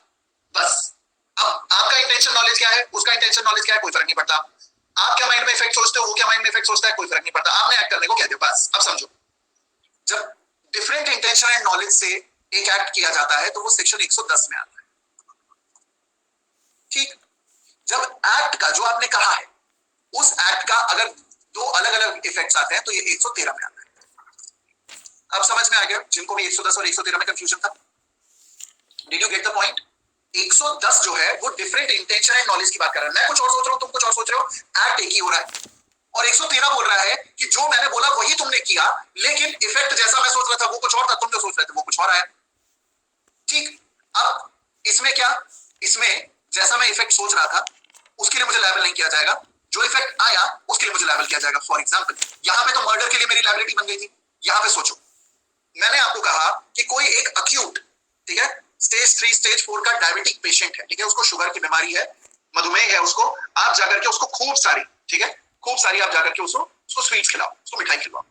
बस। अब आपका इंटेंशन नॉलेज क्या है, उसका इंटेंशन नॉलेज क्या है, कोई फर्क नहीं पड़ता। आप क्या माइंड में इफेक्ट सोचते हो, वो क्या माइंड में इफेक्ट सोचता है, कोई फर्क नहीं पड़ता। आपने एक्ट करने को कह दिया, बस। अब समझो, जब डिफरेंट इंटेंशन एंड नॉलेज से एक एक्ट किया जाता है तो वो सेक्शन 110 में आता है। ठीक, जब एक्ट का जो आपने कहा है उस एक्ट का अगर दो अलग अलग इफेक्ट्स आते हैं तो ये 113 में आता है। अब समझ में आ गया जिनको भी 110 और 113 में कंफ्यूजन था? Did you get the point? 110 जो है वो डिफरेंट इंटेंशन एंड नॉलेज की बात कर रहा है। मैं कुछ और सोच रहा हूं, तुम कुछ और सोच रहे हो, एक्ट एक ही हो रहा है। और 113 बोल रहा है कि जो मैंने बोला वही तुमने किया, लेकिन इफेक्ट जैसा मैं सोच रहा था वो कुछ और था, तुम जो सोच रहे थे वो कुछ और आया। ठीक, अब इसमें क्या, इसमें जैसा मैं इफेक्ट सोच रहा था उसके लिए मुझे लायबल नहीं किया जाएगा, जो इफेक्ट आया उसके लिए मुझे लायबल किया जाएगा। फॉर एग्जांपल, यहां पे तो मर्डर के लिए मेरी लायबिलिटी बन गई थी। यहां पे सोचो, मैंने आपको कहा कि कोई एक अक्यूट, ठीक है, स्टेज 3 स्टेज 4 का डायबिटिक पेशेंट है, ठीक है, उसको शुगर की बीमारी है, मधुमेह है, उसको आप जाकर के उसको खूब सारी, ठीक है, खूब सारी आप जाकर के उसको स्वीट्स खिलाओ, उसको मिठाई खिलाओ।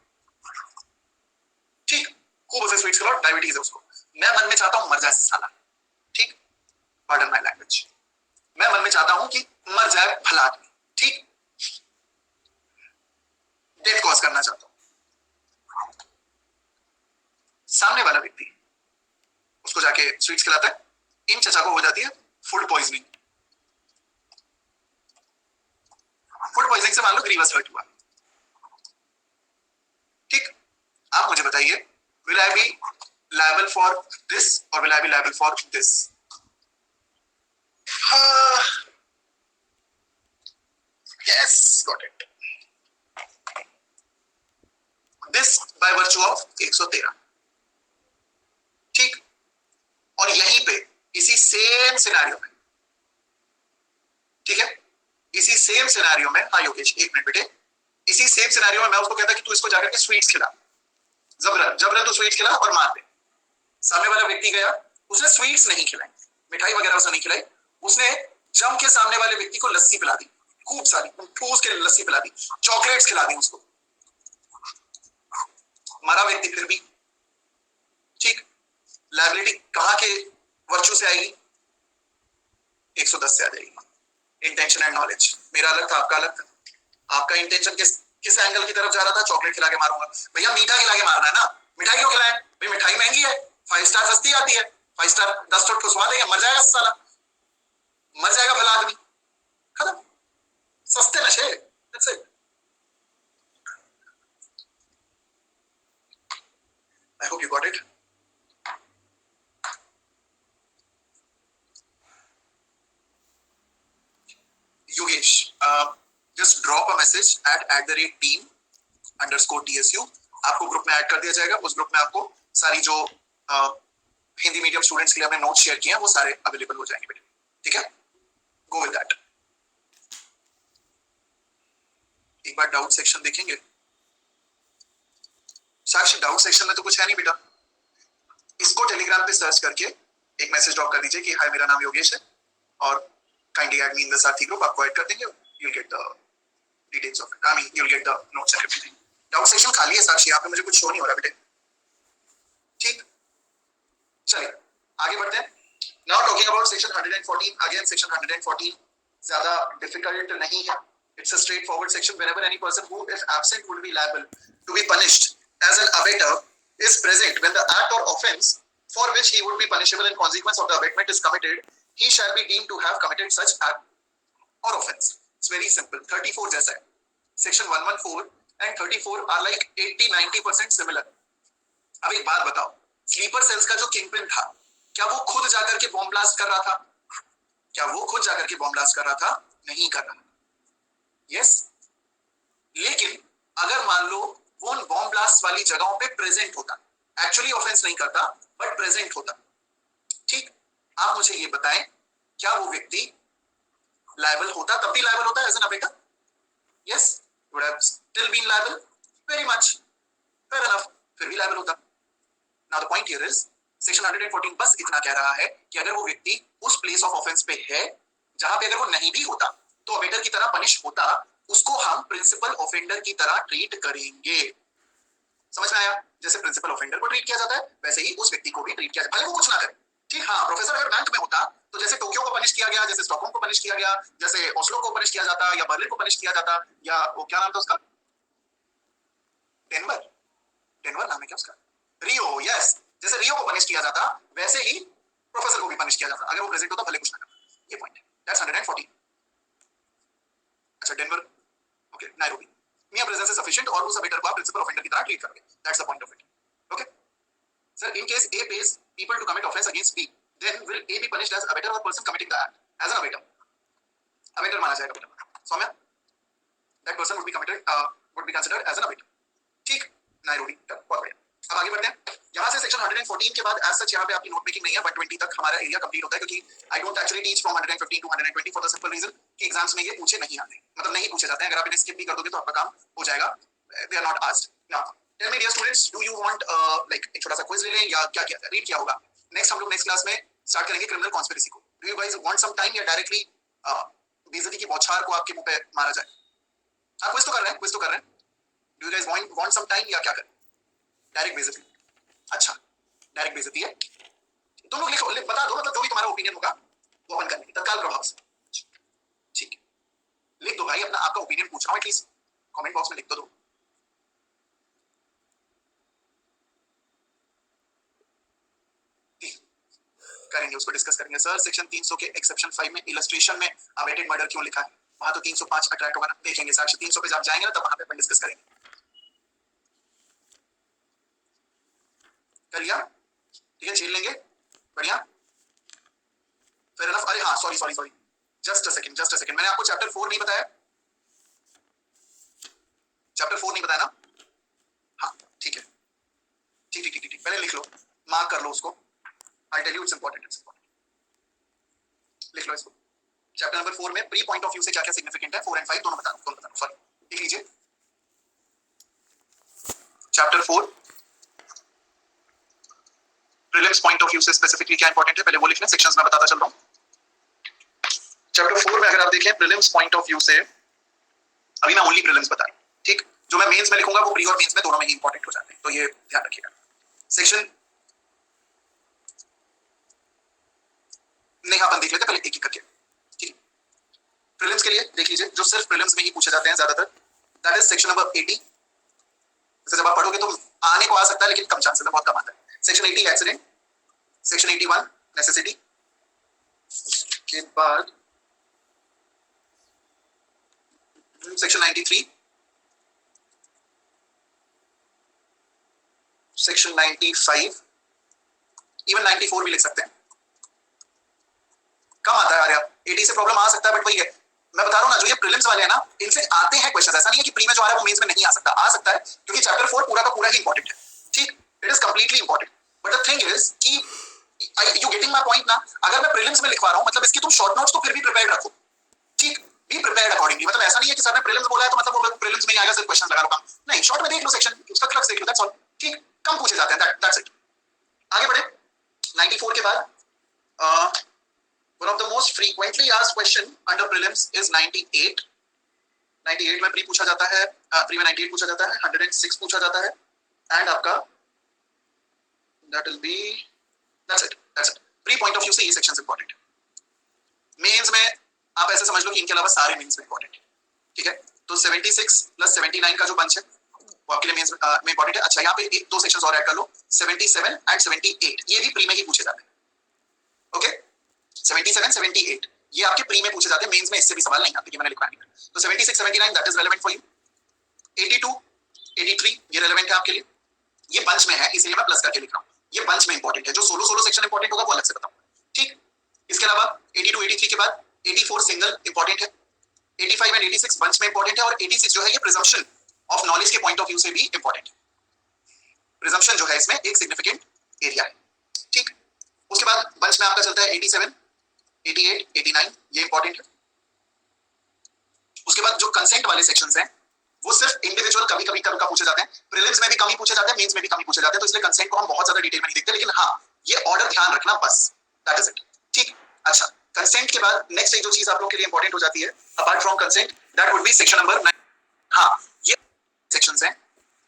ठीक, खूब उसे स्वीट्स खिलाओ, डायबिटीज है उसको। मैं मन में चाहता हूं मर जाए साला, ठीक, पार्डन माय लैंग्वेज, मैं मन में चाहता हूं कि मर जाए भला आदमी, ठीक, डेथ कॉज करना चाहता हूं। सामने वाला व्यक्ति उसको जाके स्वीट्स खिलाता है, इन चचा को हो जाती है फूड पॉइजनिंग। फूड पॉइजनिंग से मान लो ग्रीवस हर्ट हुआ। ठीक, आप मुझे बताइए, will I be liable for this और will I be liable for this? Yes, got it. This by virtue of 113। ठीक, और यहीं पे इसी सेम सिनेरियो में, ठीक है, इसी सेम सिनेरियो में, हाँ योगेश एक मिनट बेटे, इसी सेम सिनेरियो में मैं उसको कहता कि तू इसको जाकर के स्वीट्स खिला, जबरन तू स्वीट्स खिला और मार दे। सामने वाला व्यक्ति गया, उसने स्वीट्स नहीं खिलाई, मिठाई वगैरह उसने नहीं खिलाई, उसने जम के सामने वाले व्यक्ति को लस्सी पिला दी, खूब सारी ठूस के लस्सी पिला दी, चॉकलेट्स खिला दी उसको। मरा व्यक्ति फिर भी। ठीक, लायबिलिटी कहां के वर्च्यू से आएगी? 110 से आ जाएगी। इंटेंशन एंड नॉलेज, मेरा अलग था, आपका अलग था। आपका इंटेंशन किस एंगल की तरफ जा रहा था? चॉकलेट खिला के मारूंगा। भैया मीठा खिला के मारना है ना, मिठाई क्यों खिलाएं भाई? मिठाई महंगी है, 5 स्टार सस्ती आती है, 5 स्टार 10 टोट खुशवा देंगे, मर जाएगा साला, मर जाएगा भला आदमी, खत्म। सस्ते नशे, that's it. I hope you got it. Yogesh, just drop a message at @team_TSU। आपको ग्रुप में ऐड कर दिया जाएगा। उस ग्रुप में आपको सारी जो हिंदी मीडियम स्टूडेंट्स के लिए हमने नोट शेयर किए हैं वो सारे अवेलेबल हो जाएंगे बेटे, ठीक है? Go with that. एक बार डाउट सेक्शन देखेंगे। साक्षी, डाउट सेक्शन में तो कुछ है नहीं बेटा। इसको टेलीग्राम पे सर्च करके एक मैसेज ड्रॉप कर दीजिए कि हाय मेरा नाम योगेश है और kindly add me in the Sathi group, आपको ऐड कर देंगे, you'll get the details of it, I mean you'll get the notes and everything, doubt section खाली है साक्षी, यहाँ पे मुझे कुछ शो नहीं हो रहा बेटे। ठीक, चलिए आगे बढ़ते हैं। Now talking about section 114, again section 114 ज्यादा डिफिकल्ट नहीं है। It's a straightforward section. Whenever any person who, if absent, would be liable to be punished as an abettor is present when the act or offence for which he would be punishable in consequence of the abatement is committed, he shall be deemed to have committed such act or offence. It's very simple. 34 जैसा है. Section 114 and 34 are like 80-90% similar. अब एक बात बताओ, sleeper cells का जो kingpin था, क्या वो खुद जाकर के बॉम्ब ब्लास्ट कर रहा था? क्या वो खुद जाकर के बॉम्ब ब्लास्ट कर रहा था? नहीं कर रहा। यस, लेकिन अगर मान लो वो उन बॉम्ब ब्लास्ट वाली जगहों पे प्रेजेंट होता, एक्चुअली ऑफेंस नहीं करता बट प्रेजेंट होता, ठीक, आप मुझे ये बताएं, क्या वो व्यक्ति लायबल होता? तब भी लायबल होता as an abettor? Yes, would have still been liable, very much, fair enough, फिर भी लायबल होता। Now the point here is section 114 बस इतना कह रहा है कि अगर वो व्यक्ति उस प्लेस ऑफ ऑफेंस पे है जहां पे अगर वो नहीं भी होता तो अबेटर की तरह पनिश होता, उसको हम प्रिंसिपल ऑफेंडर की तरह ट्रीट करेंगे। समझ में आया? जैसे प्रिंसिपल ऑफेंडर को ट्रीट किया जाता है वैसे ही उस व्यक्ति को भी ट्रीट किया जाता है, भले वो कुछ ना करे। ठीक, हाँ, प्रोफेसर अगर बैंक में होता तो जैसे टोक्यो को पनिश किया गया, जैसे स्टॉकहोम को पनिश किया गया, जैसे ओस्लो को पनिश किया जाता, या बर्लिन को पनिश किया जाता, या वो क्या नाम था उसका, डेनवर, डेनवर नाम है क्या उसका, रियो, यस, जैसे रियो को पनिश किया जाता वैसे ही प्रोफेसर को भी पनिश किया जाता अगर वो प्रेजेंट होता, भले कुछ ना करता। ये पॉइंट है, दैट्स 114। अच्छा, Denver, okay, Nairobi, mere presence is sufficient और उस अबेटर को आप प्रिंसिपल ऑफेंडर की तरह ट्रीट करोगे, that's the point of it. Okay sir, in case A pays people to commit offense against B, then will A be punished as abettor or person committing the act as an abettor? Abettor माना जाएगा बेटा, Saumya, that person would be committed would be considered as an abettor। ठीक, Nairobi, बहुत बढ़िया। अब आगे बढ़ते हैं। यहाँ से सेक्शन 114 के बाद एज सच यहाँ पे आपकी नोट मेकिंग नहीं है, 120 तक हमारा एरिया कंप्लीट होता है, क्योंकि I don't actually teach from 115 to 120 for the simple reason कि एग्जाम्स में ये पूछे नहीं आते, मतलब नहीं पूछे जाते हैं। अगर आप इन्हें स्किप भी कर दोगे तो आपका काम हो जाएगा, they are not asked. Now tell me dear students, do you want like एक छोटा सा क्विज ले लें या क्या क्या रीड किया होगा? नेक्स्ट हम लोग नेक्स्ट क्लास में स्टार्ट करेंगे क्रिमिनल कॉन्स्पिरेसी को। Do you guys want some time या डायरेक्टली बेइज्जती की बौछार को आपके मुंह पे मारा जाए? आप क्विज तो कर रहे हैं, क्विज तो कर रहे हैं। Do you guys want some time या क्या करें? डायरेक्ट बेइज्जती, अच्छा डायरेक्ट बेइज्जती है, तुम लोग लिखो, बता दो, मतलब जो भी तुम्हारा ओपिनियन होगा वो अपन करेंगे तत्काल प्रभाव से। ठीक, लिख दो भाई अपना, आपका ओपिनियन पूछ रहा हूं, एटलीस्ट कमेंट बॉक्स में लिख तो दो। करेंगे, उसको डिस्कस करेंगे। सर सेक्शन 300 के एक्सेप्शन 5 में इलस्ट्रेशन में अबेटेड मर्डर क्यों लिखा है? वहां तो 305 अट्रैक्ट होगा ना, देखेंगे साक्षी 300 पे जब जाएंगे ना तब वहां पे अपन डिस्कस करेंगे। कर लिया? ठीक है, झेल लेंगे, बढ़िया, फेयर एनफ। अरे हाँ, sorry sorry sorry, just a second, मैंने आपको चैप्टर 4 नहीं बताया, चैप्टर 4 नहीं बताया ना? हाँ ठीक है, ठीक ठीक ठीक ठीक, पहले लिख लो, मार्क कर लो उसको, I tell you it's important, लिख लो इसको। चैप्टर नंबर 4 में प्री पॉइंट ऑफ व्यू से क्या क्या सिग्निफिकेंट है, 4 और 5 दोनों बता दो, सॉरी लिख लीजिए। Chapter 4 prelims point of view से स्पेसिफिकली क्या इंपॉर्टेंट है, पहले वो लिखना, सेक्शंस में बताता चल रहा हूं। चैप्टर 4 में अगर आप देखें प्रीलिम्स पॉइंट ऑफ व्यू से, अभी मैं ओनली प्रीलिम्स बता रहा हूं, ठीक, जो मैं मेंस में लिखूंगा वो प्री और मेंस में दोनों में ही इंपॉर्टेंट हो जाते हैं, तो ये ध्यान रखिएगा। सेक्शन नहीं, अपन देख लेते पहले एक एक करके, ठीक। प्रीलिम्स के लिए देख लीजिए, जो सिर्फ प्रीलिम्स में ही पूछे जाते हैं ज्यादातर, दैट इज सेक्शन नंबर 80। जब आप पढ़ोगे तो आने को आ सकता है लेकिन कम चांसेस है, बहुत कम आता है। सेक्शन 80 एक्सीडेंट, सेक्शन 81 नेसेसिटी के बाद सेक्शन 93, सेक्शन 95, इवन 94 भी लिख सकते हैं। कम आता है यार, 80 से प्रॉब्लम आ सकता है, बट वही है मैं बता रहा हूं ना, जो ये प्रीलिम्स वाले हैं ना, इनसे आते हैं क्वेश्चन, ऐसा नहीं है कि प्री में जो आ रहा है वो मेंस में नहीं आ सकता, आ सकता है, क्योंकचैप्टर 4 पूरा का पूरा ही इंपॉर्टेंट है, ठीक, it is completely important. But the thing is कि यू गेटिंग माय पॉइंट ना, अगर मैं प्रीलिम्स में लिखवा रहा हूं मतलब इसकी तुम शॉर्ट नोट्स तो फिर भी प्रिपेयर्ड रखो, ठीक, बी प्रिपेयर्ड अकॉर्डिंगली, मतलब ऐसा नहीं है कि सर ने प्रीलिम्स बोला है तो मतलब वो प्रीलिम्स में ही आएगा, सिर्फ क्वेश्चन लगा लो, काम नहीं, शॉर्ट में देख लो सेक्शन, उसका क्रक्स देख लो, दैट्स ऑल, ठीक, कम पूछे जाते हैं, दैट्स इट। आगे बढ़े, 94 के बाद one of the most frequently asked question under prelims is 98 98 में प्री पूछा जाता है, प्री में 98 पूछा जाता है, 106 पूछा जाता है, एंड आपका that will be that's it. Pre point of view से ये सेक्शंस इंपॉर्टेंट है। मेंस में आप ऐसे समझ लो कि इनके अलावा सारे मेंस में इंपॉर्टेंट है, ठीक है। तो 76 प्लस 79 का जो बंच है वो आपके लिए मेंस में इंपॉर्टेंट है। अच्छा, यहाँ पे एक दो सेक्शंस और ऐड कर लो, 77 एंड 78, ये भी प्री में ही पूछे जाते हैं। ओके, 77 78 ये आपके प्री में पूछे जाते हैं, मेंस में इससे भी सवाल नहीं आते कि मैंने लिखा नहीं। तो 76 79 that is relevant for you. 82 83 ये रेलेवेंट है आपके लिए, ये बंच में है इसलिए मैं प्लस करके लिख रहा हूँ, ये बंच में इंपॉर्टेंट है। जो सोलो सोलो सेक्शन इंपॉर्टेंट होगा वो अलग से बताऊंगा, ठीक। इसके अलावा 82 83 के बाद 84 सिंगल इंपॉर्टेंट है, 85 एंड 86 बंच में इंपॉर्टेंट है, और 86 जो है ये प्रिजम्पशन ऑफ नॉलेज के पॉइंट ऑफ व्यू से भी इंपॉर्टेंट है। प्रिजम्पशन जो है इसमें एक सिग्निफिकेंट एरिया है, ठीक। उसके बाद बंच में आपका चलता है 87 88 89 ये इंपॉर्टेंट है। उसके बाद जो कंसेंट वाले सेक्शंस हैं वो सिर्फ इंडिविजुअल कभी कभी का पूछे जाते हैं, प्रीलिम्स में भी कम ही पूछे जाते हैं, मेंस में भी कम ही पूछे जाते हैं, तो इसलिए कंसेंट को हम बहुत ज्यादा डिटेल में नहीं देखते, लेकिन हाँ ये ऑर्डर ध्यान रखना बस, दैट इज इट, ठीक। अच्छा, कंसेंट के बाद नेक्स्ट एक जो चीज आप लोगों के लिए इंपॉर्टेंट हो जाती है apart from consent, that would be section number 9। हाँ, ये सेक्शंस हैं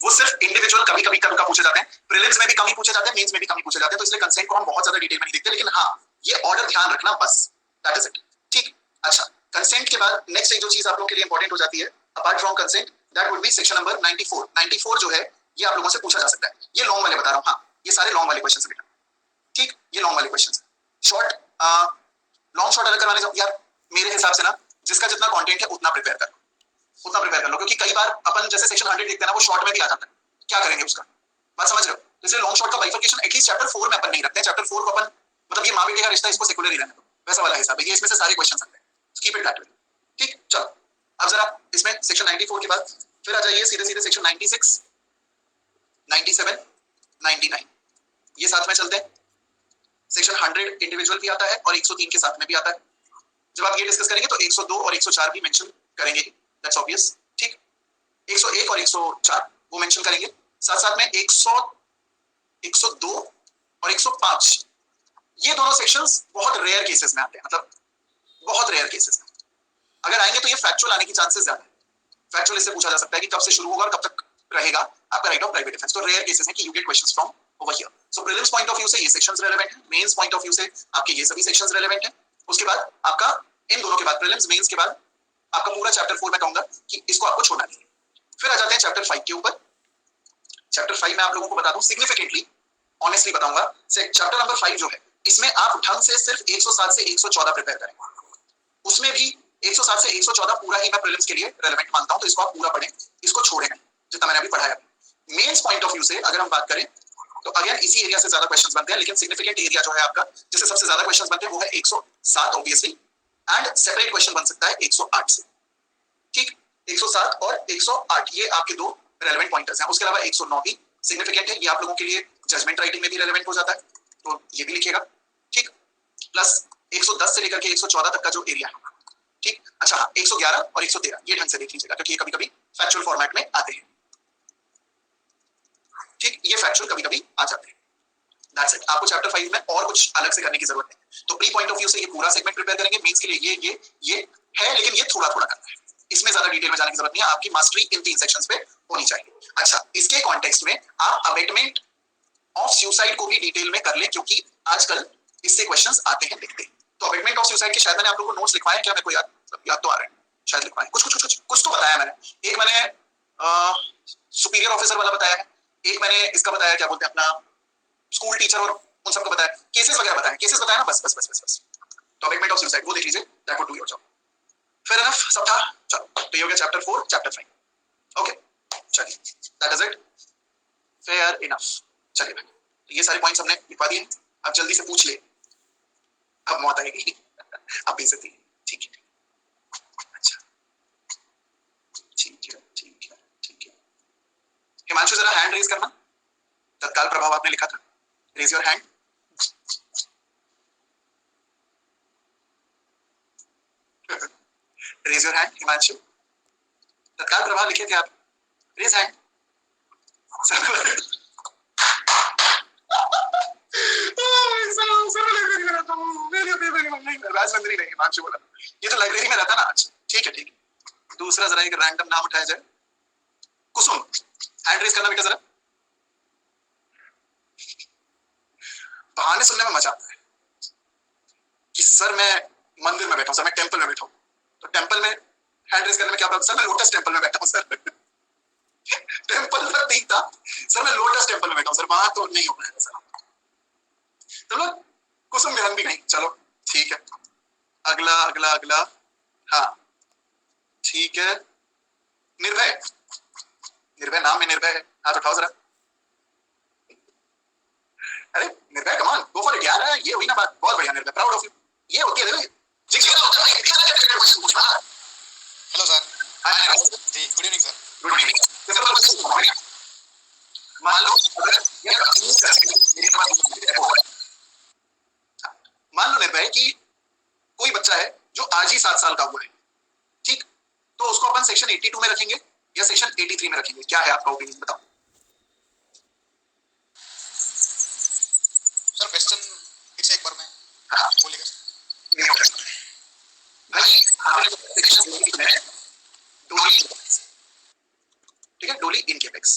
वो सिर्फ इंडिविजुअल कभी कभी का पूछे जाते हैं, प्रीलिम्स में भी कम ही पूछे जाते हैं, मेंस में भी कम ही पूछे जाते हैं, तो इसलिए कंसेंट को हम बहुत ज्यादा डिटेल में नहीं देखते, लेकिन हाँ ये ऑर्डर ध्यान रखना बस, दैट इज इट, ठीक। अच्छा, कंसेंट के बाद नेक्स्ट एक जो चीज आप लोगों के लिए इंपॉर्टेंट हो जाती है apart from consent, that would be section number 94। 94 जो है ये आप लोगों से पूछा जा सकता है, ये लॉन्ग वाले बता रहा हूँ, हाँ ये सारे लॉन्ग वाले क्वेश्चन है बेटा, ठीक। ये लॉन्ग वाले क्वेश्चन है। शॉर्ट लॉन्ग शॉर्ट अलग करवाने जाओ यार, मेरे हिसाब से ना जिसका जितना कंटेंट है उतना प्रिपेयर कर लो, क्योंकि कई बार अपन जैसे सेक्शन 100 देखते हैं ना वो शॉर्ट में भी आ जाता है, क्या करेंगे उसका, बात समझ रहे हो। इसलिए लॉन्ग शॉर्ट का बाइफरकेशन एटलीस्ट चैप्टर 4 में अपन नहीं रखते हैं। चैप्टर 4 को अपन मतलब ये माँ बेटे का रिश्ता, इसको सेकुलर ही रहने दो, वैसा वाला हिसाब है, ये इसमें से सारे क्वेश्चन सकते हैं, कीप इट दैट वे, ठीक। चलो अब जरा इसमें सेक्शन 94 के बाद फिर आ जाइए सीधे सीधे सेक्शन 96 97 99 ये साथ में चलते हैं। सेक्शन 100 इंडिविजुअल भी आता है और 103 के साथ में भी आता है। जब आप ये डिस्कस करेंगे तो 102 और 104 भी मेंशन करेंगे, दैट्स ऑब्वियस, ठीक। 101 और 104 वो मेंशन करेंगे, साथ साथ में 100 102 और 105 ये दोनों सेक्शंस बहुत रेयर केसेस में आते हैं, मतलब बहुत रेयर केसेस में अगर आएंगे तो ये फैक्चुअल आने की चांसेस ज्यादा है। फैक्चुअल इससे पूछा जा सकता है कि कब से शुरू होगा और कब तक रहेगा आपका राइट ऑफ प्राइवेट डिफेंस, तो रेयर केसेस है कि you get questions from over here. So prelims point of view से ये सेक्शंस रेलेवेंट है, मेंस पॉइंट ऑफ व्यू से आपके ये सभी सेक्शंस रेलेवेंट है। उसके बाद आपका इन दोनों के बाद प्रीलिम्स मेंस के बाद आपका पूरा चैप्टर 4 में कहूंगा कि इसको आपको छोड़ना नहीं है। फिर आ जाते हैं चैप्टर 5 के ऊपर। चैप्टर 5 में आप लोगों को बता दूं सिग्निफिकेंटली ऑनेस्टली बताऊंगा, चैप्टर नंबर 5 जो है इसमें आप ढंग से सिर्फ 107 से 114 प्रिपेयर करेंगे, उसमें भी 107 से 114 पूरा ही मैं प्रीलिम्स के लिए रेलेवेंट मानता हूं, तो इसको आप पूरा पढ़ें, इसको छोड़ें नहीं जितना मैंने अभी पढ़ाया। मेंस पॉइंट ऑफ व्यू से अगर हम बात करें तो अगेन इसी एरिया से ज्यादा क्वेश्चंस बनते हैं, लेकिन सिग्निफिकेंट एरिया जो है आपका जिससे सबसे ज्यादा क्वेश्चंस बनते हैं वो है 107 ऑब्वियसली, एंड सेपरेट क्वेश्चन बन सकता है 108 से, ठीक। 107 और 108 ये आपके दो रेलेवेंट पॉइंटर्स हैं। उसके अलावा 109 भी सिग्निफिकेंट है, ये आप लोगों के लिए जजमेंट राइटिंग में भी रेलेवेंट हो जाता है, तो ये भी लिखिएगा, ठीक। प्लस 110 से लेकर के 114 तक का जो एरिया है, ठीक। अच्छा हाँ, 111 और 113 ये ढंग से देख लीजिएगा क्योंकि ये कभी कभी फैक्चुअल फॉर्मेट में आते हैं, ठीक। ये फैक्चुअल कभी कभी आ जाते हैं, दैट्स इट। आपको चैप्टर 5 में और कुछ अलग से करने की जरूरत नहीं। तो प्री पॉइंट ऑफ व्यू से ये पूरा सेगमेंट प्रिपेयर करेंगे, मेंस के लिए ये है, लेकिन ये थोड़ा थोड़ा करना है, इसमें ज्यादा डिटेल में जाने की जरूरत नहीं है। आपकी मास्टरी इन 3 सेक्शंस पे होनी चाहिए। अच्छा, इसके कॉन्टेक्स्ट में आप अबेटमेंट ऑफ सुसाइड को भी डिटेल में कर ले, क्योंकि आजकल इससे क्वेश्चंस आते हैं दिखते। तो अबेटमेंट ऑफ सुसाइड के शायद मैंने आप लोगों को नोट्स लिखवाए क्या, मेरे को याद तो आ रहा है, शायद लिखवाए कुछ तो बताया मैंने। एक मैंने सुपीरियर ऑफिसर वाला बताया है, एक मैंने इसका बताया क्या बोलते हैं अपना स्कूल टीचर और उन सबको बताया, केसेस वगैरह बताया, केसेस बताया ना, बस। तो अबेटमेंट ऑफ सुसाइड वो देख लीजिए, that would do your job. Fair enough, सब था। चलो तो ये हो गया चैप्टर 4 चैप्टर 5, ओके चलिए, that is it, fair enough. चलिए भाई, तो ये सारे पॉइंट्स हमने लिखवा दिए, अब जल्दी से पूछ ले, अब मौत आएगी अब बेइज्जती, ठीक है। अच्छा ठीक है। हिमांशु जरा हैंड रेज करना, तत्काल प्रभाव आपने लिखा था, raise your hand. Raise your hand Himanshu, तत्काल प्रभाव लिखे थे आप, रेज हैंड। राजमंदिर नहीं, हिमांशु बोला, ये तो लाइब्रेरी में रहता ना। अच्छा ठीक है, दूसरा जरा एक रैंडम नाम उठाया जाए, कुसुम, हैंड रेज करना बेटा जरा। बहाने सुनने में मजा आता है कि सर मैं मंदिर में बैठा हूं, सर मैं टेंपल में बैठा हूं, तो टेंपल में हैंड रेज करने में क्या प्रॉब्लम? सर मैं लोटस टेंपल में बैठा हूं सर। टेंपल सर ठीक था, सर मैं लोटस टेंपल में बैठा हूं सर, वहां तो नहीं हो पाएगा सर। तो लोग कुसुम ध्यान भी नहीं, चलो ठीक है। अगला अगला अगला, हाँ ठीक है, निर्भय, निर्भय नाम में निर्भय है, हाथ उठाओ जरा। अरे निर्भय कमान, गो फॉर इट यार, ये हुई ना बात, बहुत बढ़िया निर्भय, प्राउड ऑफ यू। ये होती है देखो, हेलो सर। हाय जी good evening sir. Good evening. मान लो अगर ये मान लो निर्भय कि कोई बच्चा है जो आज ही 7 साल का हुआ है, ठीक, तो उसको अपन सेक्शन 82 में रखेंगे या सेक्शन 83 में रखेंगे? क्या है आपका ओपिनियन, बताओ। सर क्वेश्चन फिर से एक बार में हाँ बोलिएगा। भाई डोली, ठीक है, डोली इन केपेक्स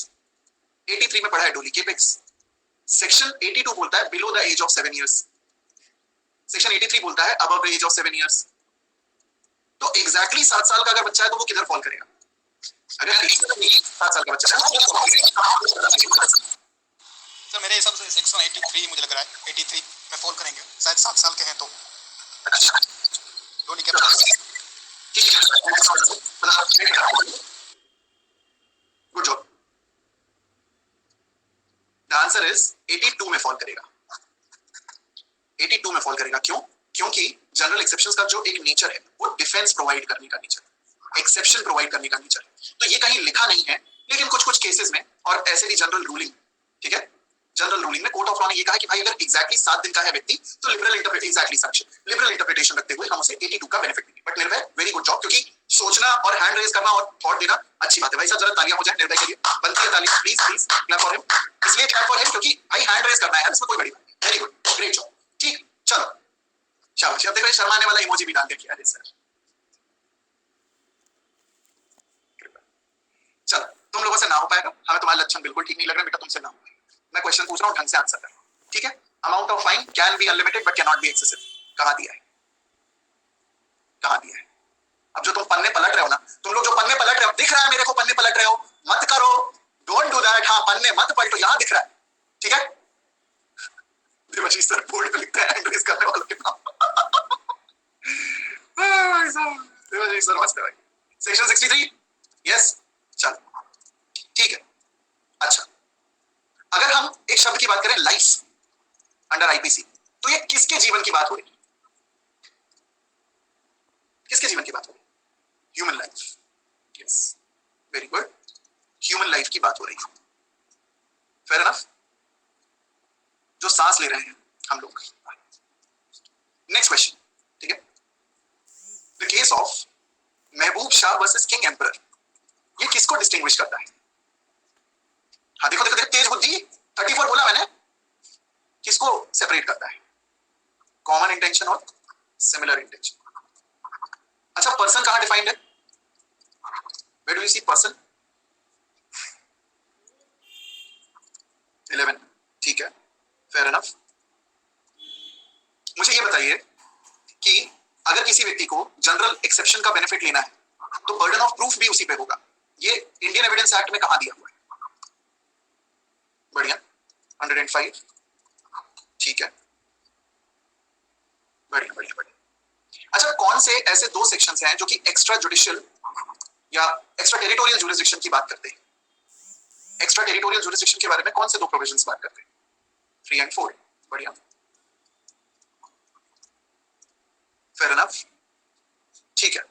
83 में पढ़ा है डोली केपेक्स। सेक्शन 82 बोलता है below the age of 7 years, section 83 बोलता है above the age of 7 years. तो एग्जैक्टली 7 साल का अगर बच्चा है तो वो किधर फॉल करेगा? अगर 7 साल का बच्चा है, सर मेरे हिसाब से सेक्शन 83 मुझे लग रहा है 83 में फॉल करेंगे, शायद 7 साल के हैं तो। डोली के good job. The answer is 82 में फॉल करेगा, 82 में फॉल करेगा। क्यों? क्योंकि जनरल एक्सेप्शंस का जो एक नेचर है वो डिफेंस प्रोवाइड करने का नेचर, एक्सेप्शन प्रोवाइड करने का नेचर है। तो ये कहीं लिखा नहीं है, लेकिन कुछ कुछ केसेस में और ऐसे भी जनरल रूलिंग, ठीक है, जनरल रूलिंग में कोर्ट ऑफ लॉ ने ये कहा कि भाई अगर एग्जैक्टली 7 दिन का है व्यक्ति तो लिबरल इंटरप्रिटेशन रखते हुए हम उसे 82 का बेनिफिट देंगे। बट निर्भय वेरी गुड जॉब, क्योंकि सोचना और हैंड रेज करना और थॉट देना अच्छी बात है। भाई साहब जरा तालियां हो जाए निर्भय के लिए, बनती है तालियां, please please clap for him. इसलिए क्लैप फॉर हिम क्योंकि भाई हैंड रेज करना है, इसमें कोई बड़ी बात नहीं। वेरी गुड, ग्रेट जॉब, ठीक, चलो शाबाश। अब देखो शर्माने वाला इमोजी भी डाल दिया, अरे सर। चलो तुम लोगों से ना हो पाएगा, हमें तुम्हारे लक्षण बिल्कुल ठीक नहीं लग रहे बेटा, तुमसे ना हो पाएगा। मैं क्वेश्चन पूछ रहा हूं, ढंग से आंसर कर, ठीक है। Amount of fine can be unlimited but can not be excessive, कहां दिया है, कहां दिया है? अब जो तुम पन्ने पलट रहे हो ना, तुम लोग जो पन्ने पलट रहे हो, दिख रहा है मेरे को पन्ने पलट रहे हो, मत करो, डोंट डू दैट। हाँ पन्ने मत पलटो, यहां दिख रहा है, ठीक है। देवाशीष सर बोर्ड पे लिखते हैं हैंड रेज करने वालों के नाम। देवाशीष सर मस्त है भाई। सेक्शन 63 यस, चलो ठीक है। अच्छा अगर हम एक शब्द की बात करें लाइफ अंडर आईपीसी, तो ये किसके जीवन की बात हो रही है? किसके जीवन की बात हो रही है? Human life, yes very good, human life की बात हो रही है। फेयर एनफ, जो सांस ले रहे हैं हम लोग। नेक्स्ट क्वेश्चन, ठीक है। The case of Mehboob Shah versus king emperor, ये किसको डिस्टिंग्विश करता है? हाँ देखो देखो देखो, तेज बुद्धि 34 बोला मैंने, किसको सेपरेट करता है? कॉमन इंटेंशन और सिमिलर इंटेंशन। अच्छा पर्सन कहां डिफाइंड है? Where do you see person? 11, ठीक है, फेयर एनफ। मुझे ये बताइए कि अगर किसी व्यक्ति को जनरल एक्सेप्शन का बेनिफिट लेना है तो बर्डन ऑफ प्रूफ भी उसी पे होगा। ये इंडियन एविडेंस एक्ट में कहां दिया हुआ है? बढ़िया, 105, ठीक है, बढ़िया बढ़िया बढ़िया। अच्छा कौन से ऐसे 2 सेक्शंस हैं जो कि एक्स्ट्रा जुडिशियल या एक्स्ट्रा टेरिटोरियल जुरिसडिक्शन की बात करते हैं? एक्स्ट्रा टेरिटोरियल जुरिसडिक्शन के बारे में कौन से 2 प्रोविजंस बात करते हैं? 3 and 4, बढ़िया, फेयर एनफ, ठीक है।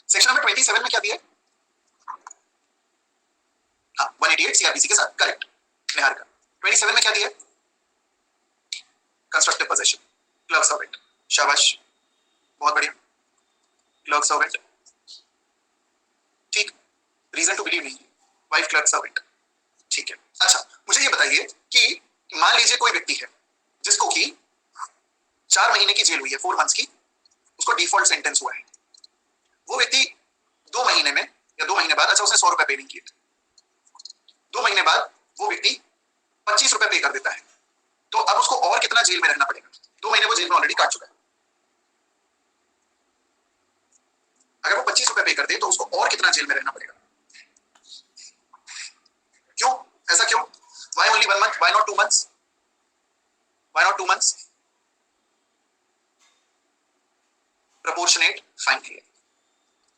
सेक्शन नंबर 27 में क्या दिया है? हाँ 188 सीआरपीसी के साथ, करेक्ट निहार का। 27 में क्या दिया है? कंस्ट्रक्टिव पोजेशन, क्लर्क सर्वेंट, शाबाश बहुत बढ़िया, क्लर्क सर्वेंट, ठीक, रीजन टू बिलीव नहीं, वाइफ क्लर्क सर्वेंट, ठीक है। अच्छा मुझे ये बताइए कि मान लीजिए कोई व्यक्ति है जिसको कि 4 महीने की जेल हुई है, 4 मंथ्स की, उसको डिफॉल्ट सेंटेंस हुआ है। वो व्यक्ति 2 महीने में या 2 महीने बाद, अच्छा उसने 100 रुपए पे नहीं किए, 2 महीने बाद वो व्यक्ति 25 रुपए पे कर देता है, तो अब उसको और कितना जेल में रहना पड़ेगा? 2 महीने वो जेल में ऑलरेडी काट चुका है। अगर वो 25 रुपए पे कर दे तो उसको और कितना जेल में रहना पड़ेगा? क्यों? ऐसा क्यों? Why only 1 month? Why not 2 months? Why not 2 months? Proportionate fine है,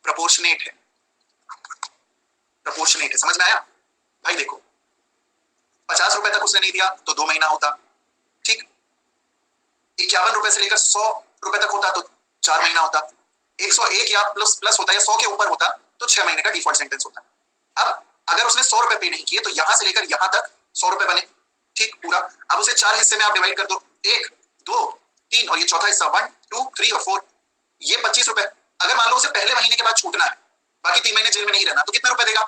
प्रोपोर्शनेट है, प्रोपोर्शनेट है, समझ में आया? भाई देखो 50 रुपए तक उसने नहीं दिया तो 2 महीना होता, ठीक। 51 रुपए से लेकर 100 रुपए तक होता तो 4 महीना होता, 101 या प्लस होता या 100 के ऊपर होता तो 6 महीने का डिफॉल्ट सेंटेंस होता। अब अगर उसने 100 रुपए पे नहीं किए तो यहां से लेकर यहां तक 100 रुपए बने, ठीक पूरा। अब उसे 4 हिस्से में आप डिवाइड कर दो, 1 2 3 और ये चौथा हिस्सा 1 2 3 और 4, ये 25 रुपए। अगर मान लो उसे पहले महीने के बाद छूटना है, बाकी 3 महीने जेल में नहीं रहना, तो कितने रुपए देगा?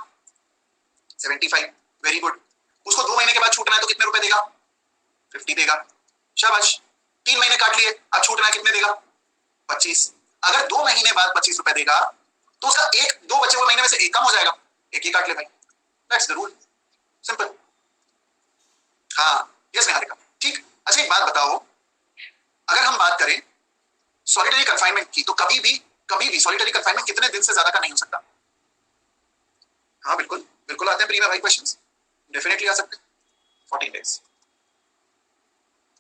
75, वेरी गुड। उसको 2 महीने के बाद छूटना है तो कितने रुपए देगा? 50 देगा, शाबाश। 3 महीने काट लिए, अब छूटना है कितने देगा? 25। अगर 2 महीने बाद 25 रुपए देगा तो उसका 2 बचे हुए महीने में से एक कम हो जाएगा, एक ही काट ले भाई, दैट्स द रूल, सिंपल। हाँ यस निहारिका, ठीक। अच्छा एक बात बताओ, अगर हम बात करें सॉलिटरी कंफाइनमेंट की तो कभी भी सॉलिटरी कंफाइनमेंट कितने दिन से ज्यादा का नहीं हो सकता? हाँ बिल्कुल बिल्कुल आते हैं प्री में भाई क्वेश्चंस, डेफिनेटली आ सकते हैं, 14 डेज।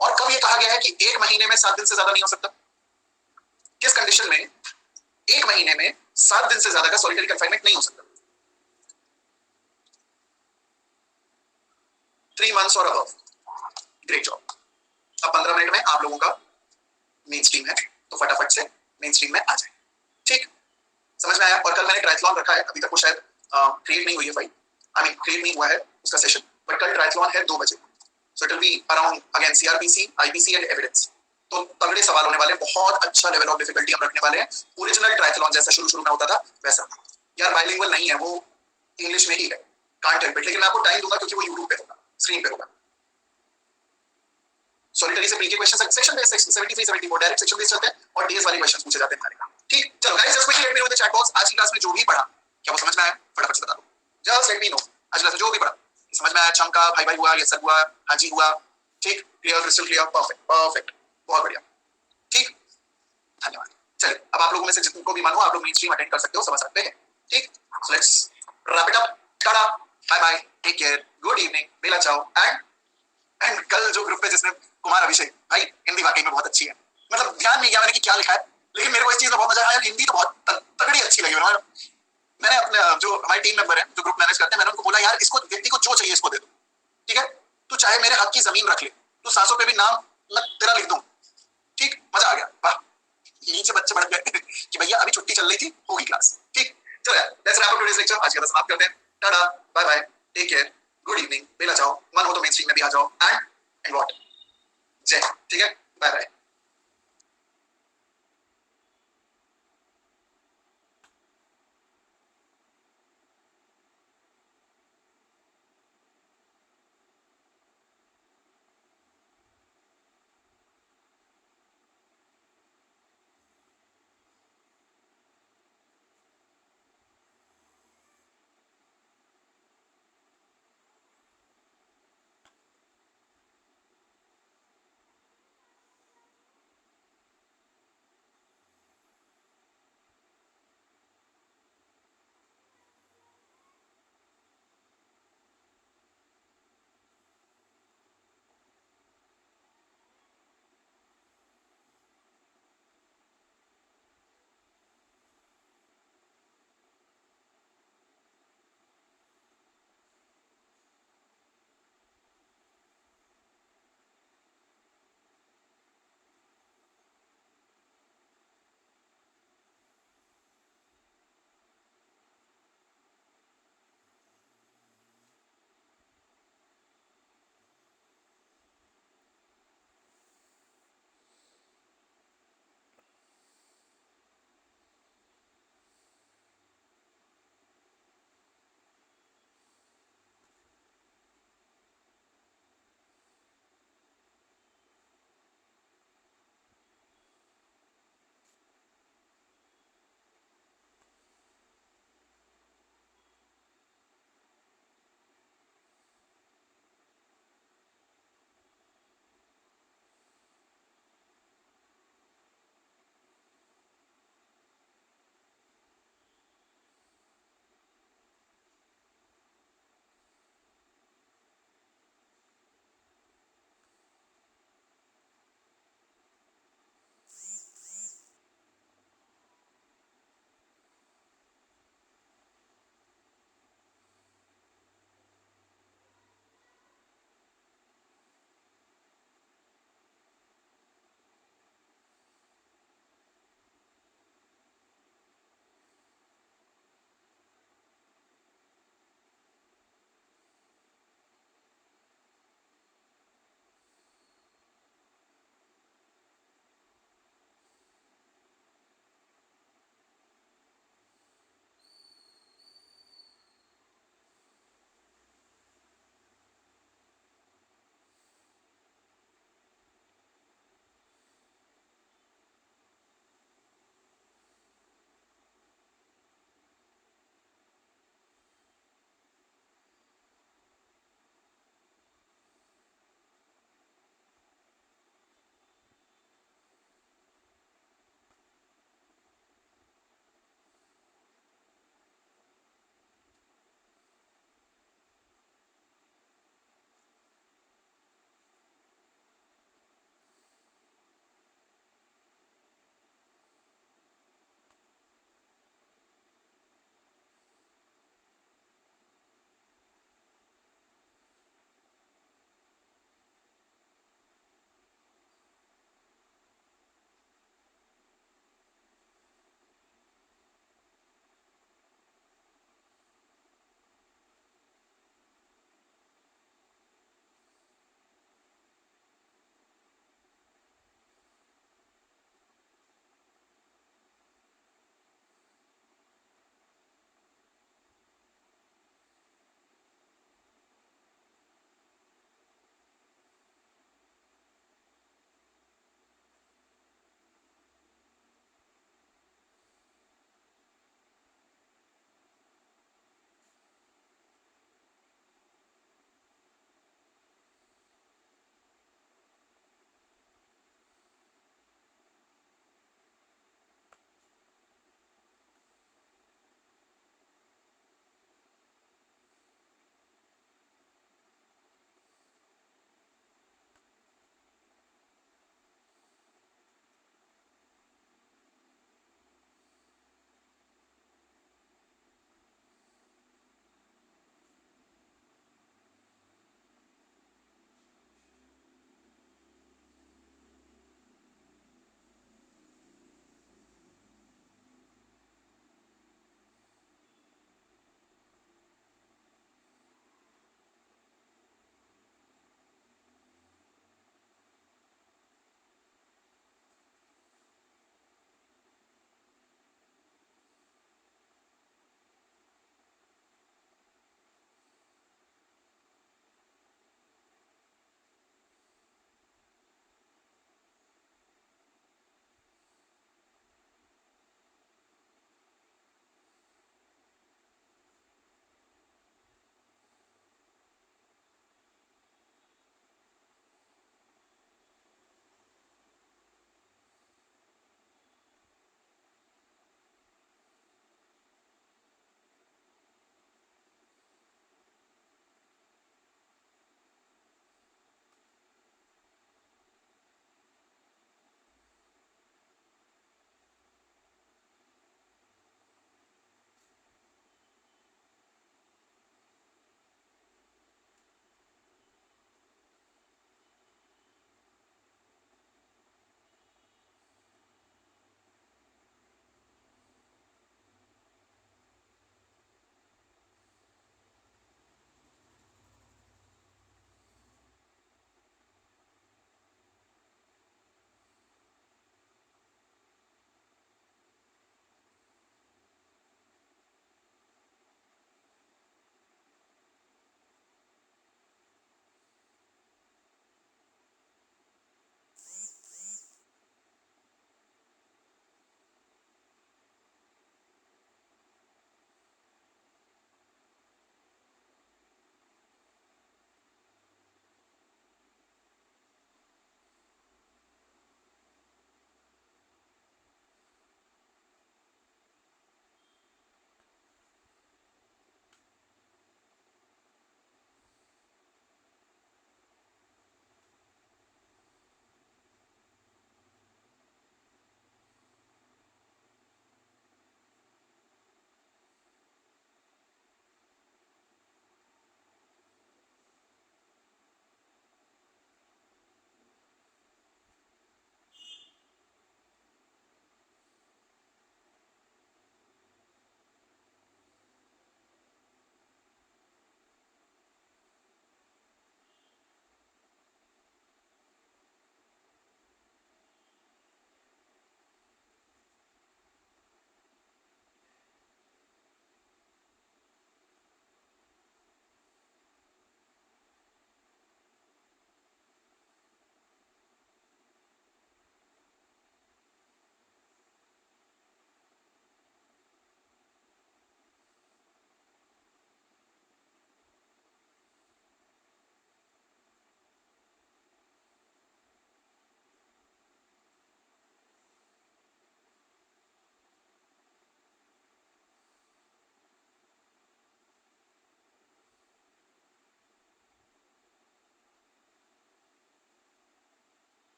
और कब ये कहा गया है कि 1 महीने में 7 दिन से ज्यादा नहीं हो सकता? किस कंडीशन में 1 महीने में 7 दिन से ज्यादा का सॉलिटरी कंफाइनमेंट नहीं हो सकता? 3 months और अबव, ग्रेट जॉब। अब 15 मिनट में आप लोगों का मेन स्ट्रीम है तो फटाफट से मेन स्ट्रीम में आ जाए, ठीक, समझ में आया? और कल मैंने ट्रायथलॉन रखा है, अभी तक वो शायद क्रिएट नहीं हुई है फाइल, आई मीन क्रिएट नहीं हुआ है उसका सेशन, बट कल ट्रायथलॉन है 2 बजे, so it will be around again CrPC, IPC and evidence. तो तगड़े सवाल होने वाले, बहुत अच्छा लेवल ऑफ डिफिकल्टी हम रखने वाले हैं, ओरिजिनल ट्रायथलॉन जैसा शुरू में होता था वैसा। यार बाइलिंगुअल नहीं है वो, इंग्लिश में ही है, कांट हेल्प इट, लेकिन मैं आपको टाइम दूंगा क्योंकि वो यूट्यूब पे होगा, स्क्रीन पे होगा। सॉलिटरी से प्री के question section base 73 74 direct section base चलते हैं और डेज वाले क्वेश्चंस पूछे जाते हैं हमारे। ठीक, चलो guys just quickly let me know in the chat box, आज की क्लास में जो भी पढ़ा क्या वो समझ में आया? फटाफट से बता दो, जस्ट लेट मी नो आज क्लास में जो भी पढ़ा समझ में आया? चमका, भाई भाई हुआ, ये सब हुआ, हाँ जी हुआ, ठीक, clear, crystal clear, perfect perfect, बहुत बढ़िया, ठीक, धन्यवाद। चलिए अब आप लोगों में से जिनको भी मन हो आप लोग मेन स्ट्रीम अटेंड कर सकते हो, समझ सकते हैं, ठीक। So let's wrap it up, tata, bye bye, take care, good evening, bella ciao. And कल जो ग्रुप पे जिसने कुमार अभिषेक भाई, हिंदी वाकई में बहुत अच्छी है, मतलब ध्यान नहीं गया मैंने कि क्या लिखा है, लेकिन मेरे को इस चीज में बहुत मजा आया, हिंदी तो बहुत तगड़ी अच्छी लगी। मैंने अपने जो हमारे टीम मेंबर है जो ग्रुप मैनेज करते हैं, मैंने उनको बोला यार इसको व्यक्ति को जो चाहिए इसको दे दो, ठीक है, तू चाहे मेरे हक की जमीन रख ले, तू 700 पे भी नाम तेरा लिख दूं, ठीक, मजा आ गया, वाह। नीचे बच्चे बढ़ गए कि भैया अभी छुट्टी चल रही थी, होगी क्लास, ठीक। चलो यार let's wrap up today's lecture, आज का समाप्त करते हैं, tata bye bye, take care, good evening, bella ciao, मन हो तो मेन स्ट्रीम में भी आ जाओ, एंड व्हाट जय, ठीक है, बाय बाय।